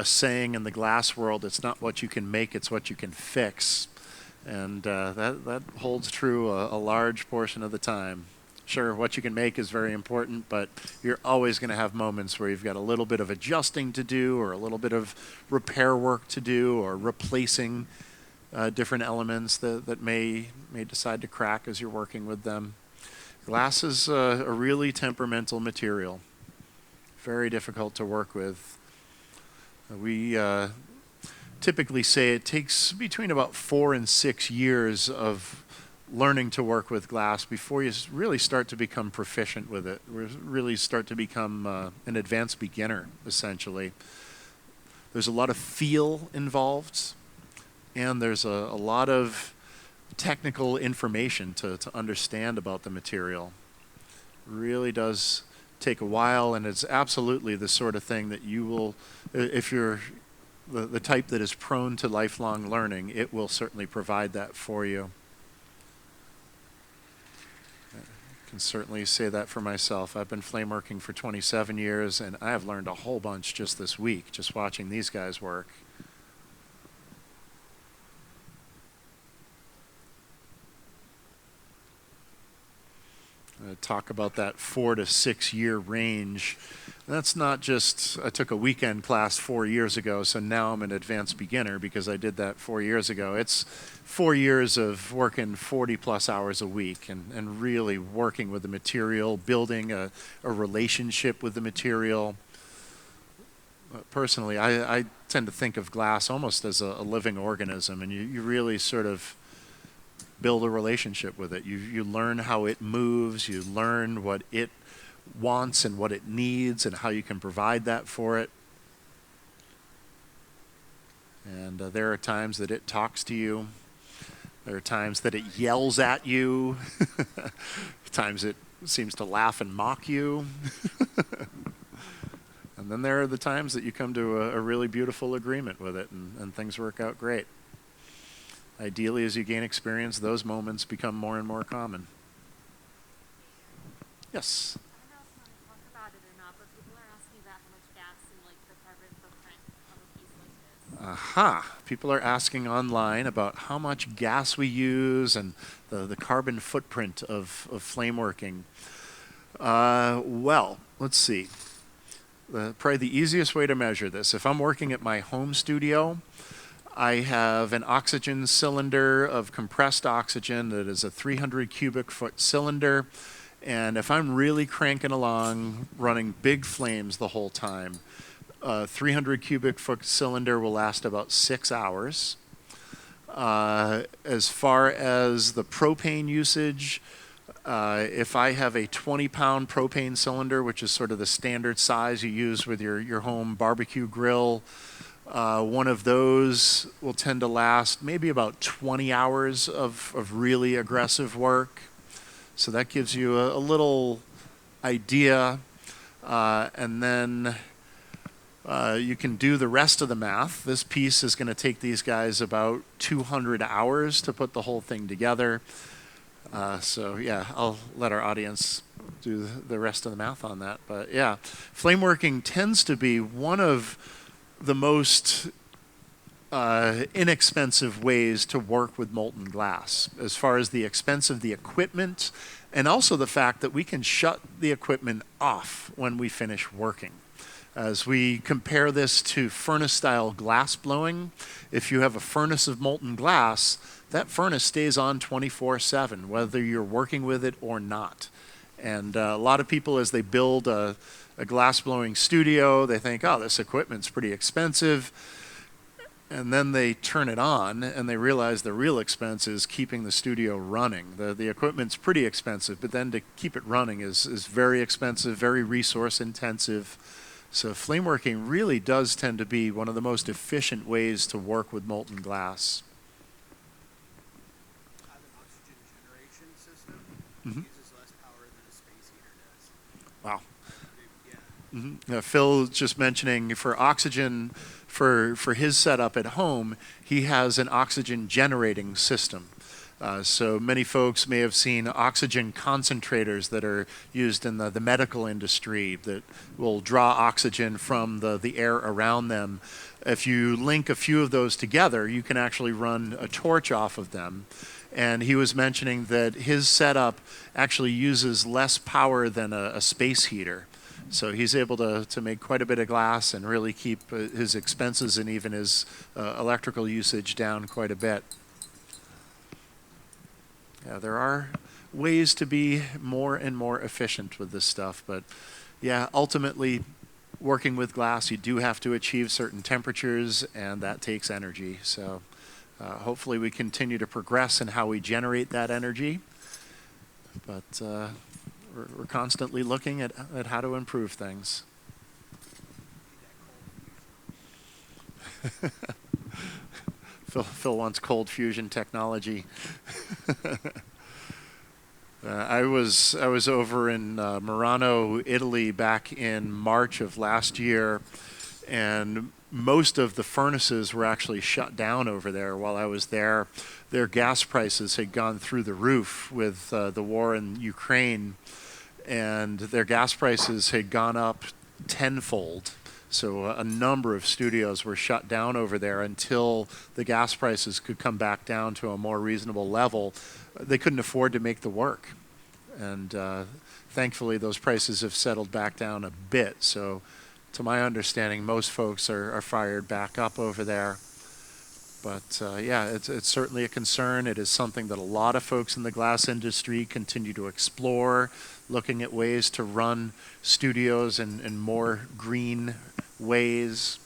saying in the glass world, it's not what you can make, it's what you can fix. And that holds true a large portion of the time. Sure, what you can make is very important, but you're always going to have moments where you've got a little bit of adjusting to do, or a little bit of repair work to do, or replacing different elements that may decide to crack as you're working with them. Glass is a really temperamental material, very difficult to work with. We typically say it takes between about 4 and 6 years of learning to work with glass before you really start to become proficient with it, really start to become an advanced beginner, essentially. There's a lot of feel involved, and there's a lot of technical information to understand about the material. It really does take a while, and it's absolutely the sort of thing that you will, if you're the type that is prone to lifelong learning, it will certainly provide that for you. I can certainly say that for myself. I've been flameworking for 27 years, and I have learned a whole bunch just this week, just watching these guys work. Talk about that 4 to 6 year range. That's not just, I took a weekend class 4 years ago, so now I'm an advanced beginner because I did that 4 years ago. It's 4 years of working 40 plus hours a week and really working with the material, building a relationship with the material. Personally, I tend to think of glass almost as a living organism, and you really sort of build a relationship with it. You learn how it moves, you learn what it wants and what it needs and how you can provide that for it. And there are times that it talks to you. There are times that it yells at you. Times it seems to laugh and mock you. And then there are the times that you come to a really beautiful agreement with it and things work out great. Ideally, as you gain experience, those moments become more and more common. Yes? I don't know if you want to talk about it or not, but people are asking about how much gas and like the carbon footprint of a piece like this. Aha. People are asking online about how much gas we use and the carbon footprint of flameworking. Well, let's see. Probably the easiest way to measure this, if I'm working at my home studio, I have an oxygen cylinder of compressed oxygen that is a 300 cubic foot cylinder. And if I'm really cranking along, running big flames the whole time, a 300 cubic foot cylinder will last about 6 hours. As far as the propane usage, If I have a 20-pound propane cylinder, which is sort of the standard size you use with your home barbecue grill, one of those will tend to last maybe about 20 hours of really aggressive work. So that gives you a little idea. And then you can do the rest of the math. This piece is going to take these guys about 200 hours to put the whole thing together. So yeah, I'll let our audience do the rest of the math on that. But yeah, flameworking tends to be one of the most inexpensive ways to work with molten glass, as far as the expense of the equipment, and also the fact that we can shut the equipment off when we finish working. As we compare this to furnace-style glass blowing, if you have a furnace of molten glass, that furnace stays on 24/7, whether you're working with it or not. And a lot of people, as they build a glass blowing studio, they think, oh, this equipment's pretty expensive. And then they turn it on and they realize the real expense is keeping the studio running. The equipment's pretty expensive, but then to keep it running is very expensive, very resource intensive. So flameworking really does tend to be one of the most efficient ways to work with molten glass. Have an oxygen generation system. Mhm. Uses less power than a space heater does. Wow. Yeah. Phil just mentioning for oxygen, for his setup at home, he has an oxygen generating system. So many folks may have seen oxygen concentrators that are used in the medical industry that will draw oxygen from the air around them. If you link a few of those together, you can actually run a torch off of them. And he was mentioning that his setup actually uses less power than a space heater. So he's able to make quite a bit of glass and really keep his expenses and even his electrical usage down quite a bit. Yeah, there are ways to be more and more efficient with this stuff, but yeah, ultimately, working with glass, you do have to achieve certain temperatures, and that takes energy. So hopefully we continue to progress in how we generate that energy, but we're constantly looking at how to improve things. Phil wants cold fusion technology. I was over in Murano, Italy back in March of last year, and most of the furnaces were actually shut down over there while I was there. Their gas prices had gone through the roof with the war in Ukraine, and their gas prices had gone up tenfold. So a number of studios were shut down over there until the gas prices could come back down to a more reasonable level. They couldn't afford to make the work. And thankfully, those prices have settled back down a bit. So to my understanding, most folks are fired back up over there. But yeah, it's certainly a concern. It is something that a lot of folks in the glass industry continue to explore, looking at ways to run studios in more green ways.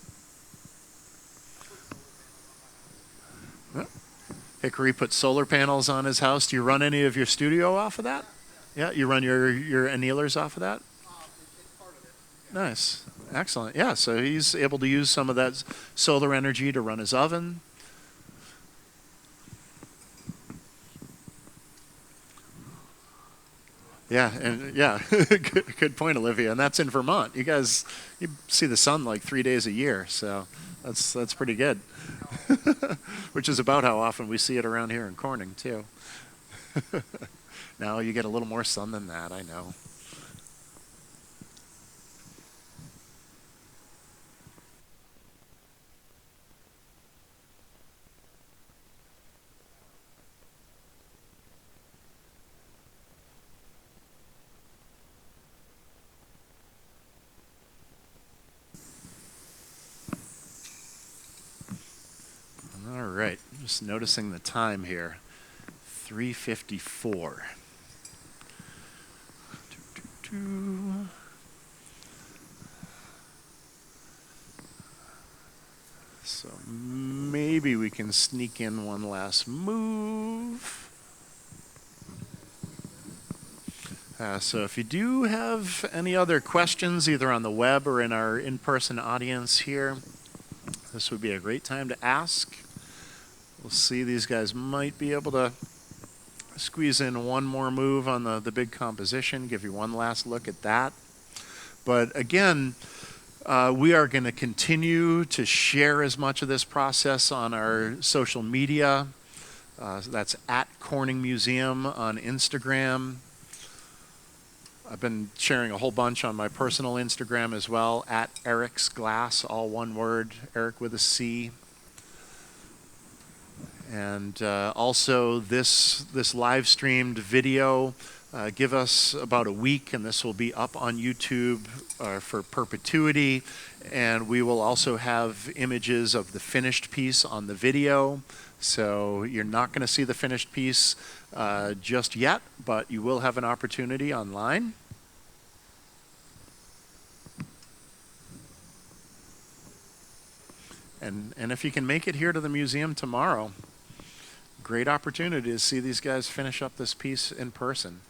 Hickory put solar panels on his house. Do you run any of your studio off of that? Yeah, you run your annealers off of that? It's part of it. Nice. Excellent. Yeah, so he's able to use some of that solar energy to run his oven. Yeah, and yeah, good point, Olivia. And that's in Vermont. You see the sun like 3 days a year, so that's pretty good. Which is about how often we see it around here in Corning too. No, you get a little more sun than that, I know. All right, just noticing the time here. 3:54. So maybe we can sneak in one last move. So if you do have any other questions, either on the web or in our in-person audience here, this would be a great time to ask. We'll see, these guys might be able to squeeze in one more move on the big composition, give you one last look at that. But again, we are going to continue to share as much of this process on our social media. That's at Corning Museum on Instagram. I've been sharing a whole bunch on my personal Instagram as well, at Eric's Glass, all one word, Eric with a C. And also this live streamed video, give us about a week and this will be up on YouTube for perpetuity. And we will also have images of the finished piece on the video. So you're not going to see the finished piece just yet, but you will have an opportunity online. And if you can make it here to the museum tomorrow, great opportunity to see these guys finish up this piece in person.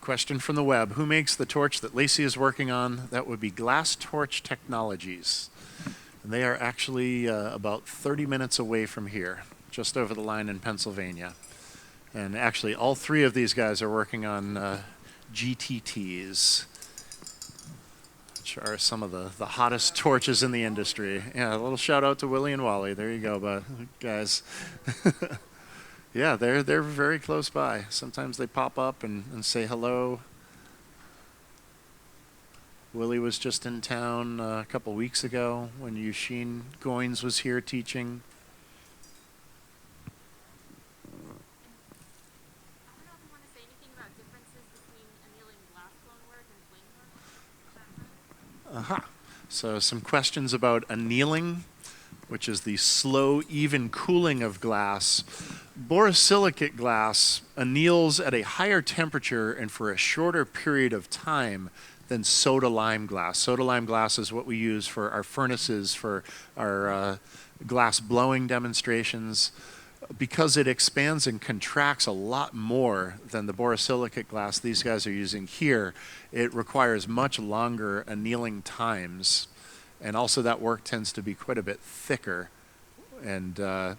Question from the web. Who makes the torch that Lacey is working on? That would be Glass Torch Technologies. And they are actually about 30 minutes away from here, just over the line in Pennsylvania. And actually, all three of these guys are working on GTTs, which are some of the hottest torches in the industry. Yeah, a little shout out to Willie and Wally. There you go, guys. Yeah, they're very close by. Sometimes they pop up and say hello. Willie was just in town a couple weeks ago when Eugene Goins was here teaching. I don't know if you want to say anything about differences between annealing glass blown work and flame work. So some questions about annealing, which is the slow, even cooling of glass. Borosilicate glass anneals at a higher temperature and for a shorter period of time than soda lime glass. Soda lime glass is what we use for our furnaces, for our glass blowing demonstrations. Because it expands and contracts a lot more than the borosilicate glass these guys are using here, it requires much longer annealing times. And also that work tends to be quite a bit thicker. And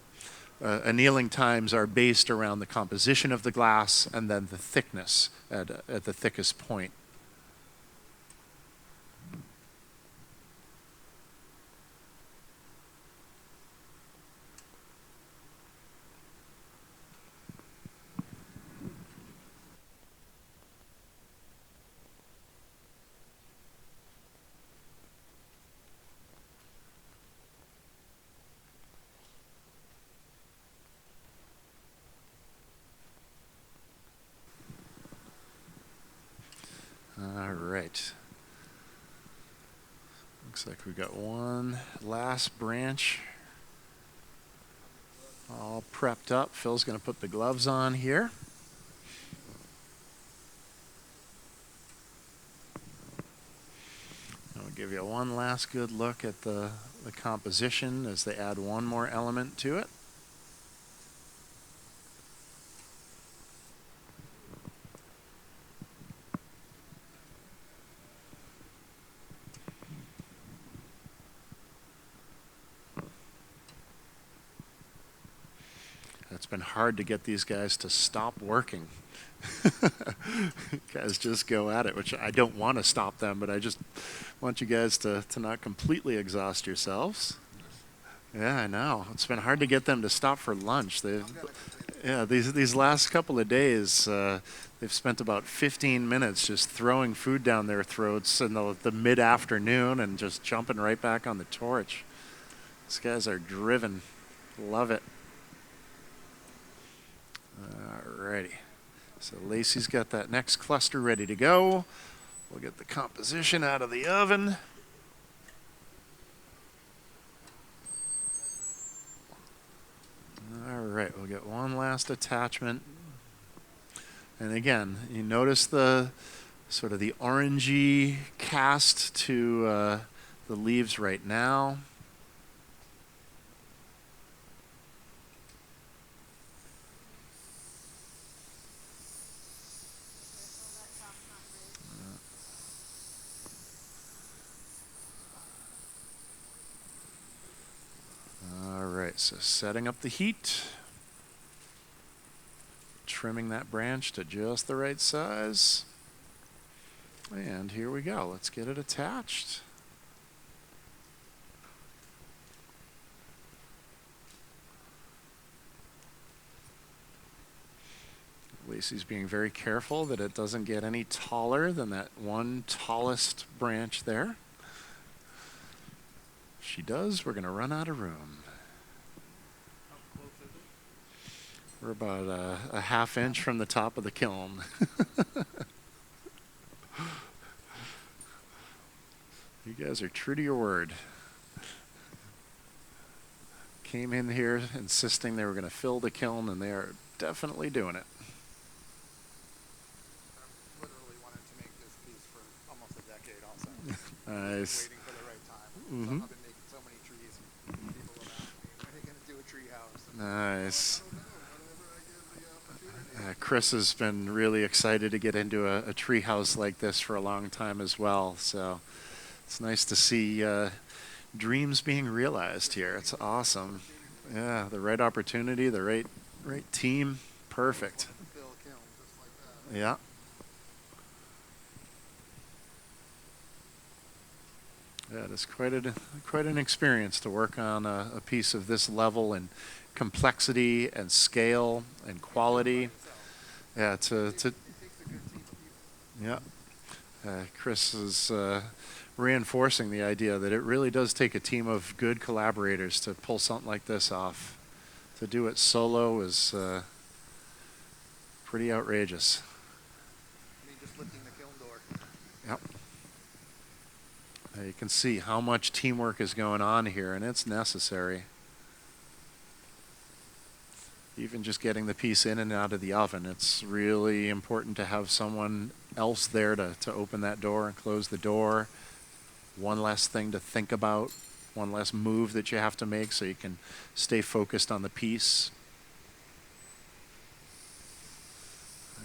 annealing times are based around the composition of the glass and then the thickness at the thickest point. All right. Looks like we've got one last branch all prepped up. Phil's going to put the gloves on here. I'll give you one last good look at the composition as they add one more element to it. It's been hard to get these guys to stop working. Guys just go at it, which I don't want to stop them, but I just want you guys to not completely exhaust yourselves. Yeah, I know. It's been hard to get them to stop for lunch. These last couple of days, they've spent about 15 minutes just throwing food down their throats in the mid-afternoon and just jumping right back on the torch. These guys are driven. Love it. Alrighty, so Lacey's got that next cluster ready to go. We'll get the composition out of the oven. right, we'll get one last attachment. And again, you notice the sort of the orangey cast to the leaves right now. All right, so setting up the heat. Trimming that branch to just the right size. And here we go. Let's get it attached. Lacey's being very careful that it doesn't get any taller than that one tallest branch there. If she does, we're going to run out of room. We're about a half inch from the top of the kiln. You guys are true to your word. Came in here insisting they were going to fill the kiln, and they are definitely doing it. I've literally wanted to make this piece for almost a decade also. Nice. Waiting for the right time. Mm-hmm. So I've been making so many trees. People have asked me, when are you going to do a tree house? And Nice. I don't know, whenever I get the opportunity. Chris has been really excited to get into a tree house like this for a long time as well. So it's nice to see dreams being realized here. It's awesome. Yeah, the right opportunity, the right team. Perfect. Phil kiln, just like that. Yeah. Yeah, it is quite an experience to work on a piece of this level and complexity and scale and quality. Yeah, It takes a good team of people. yeah. Chris is reinforcing the idea that it really does take a team of good collaborators to pull something like this off. To do it solo is pretty outrageous. I mean, just lifting the kiln door. Yep. You can see how much teamwork is going on here, and it's necessary. Even just getting the piece in and out of the oven, it's really important to have someone else there to open that door and close the door. One less thing to think about, one less move that you have to make so you can stay focused on the piece.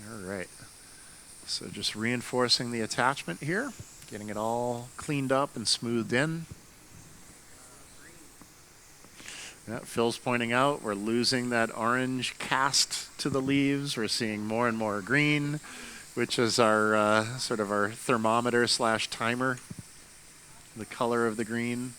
All right. So just reinforcing the attachment here, getting it all cleaned up and smoothed in. Yeah, Phil's pointing out we're losing that orange cast to the leaves. We're seeing more and more green, which is our sort of our thermometer / timer, the color of the green.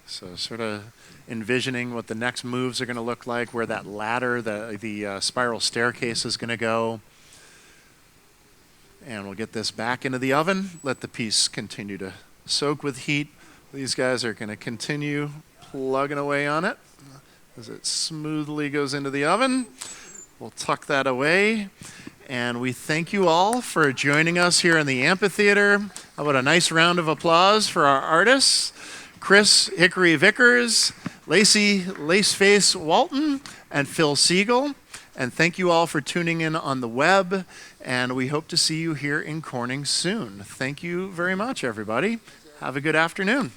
So sort of envisioning what the next moves are going to look like, where that ladder, the spiral staircase is going to go. And we'll get this back into the oven, let the piece continue to soak with heat. These guys are going to continue plugging away on it as it smoothly goes into the oven. We'll tuck that away. And we thank you all for joining us here in the amphitheater. How about a nice round of applause for our artists? Chris Hickory Vickers, Lacey Laceface Walton, and Phil Siegel. And thank you all for tuning in on the web, and we hope to see you here in Corning soon. Thank you very much, everybody. Have a good afternoon.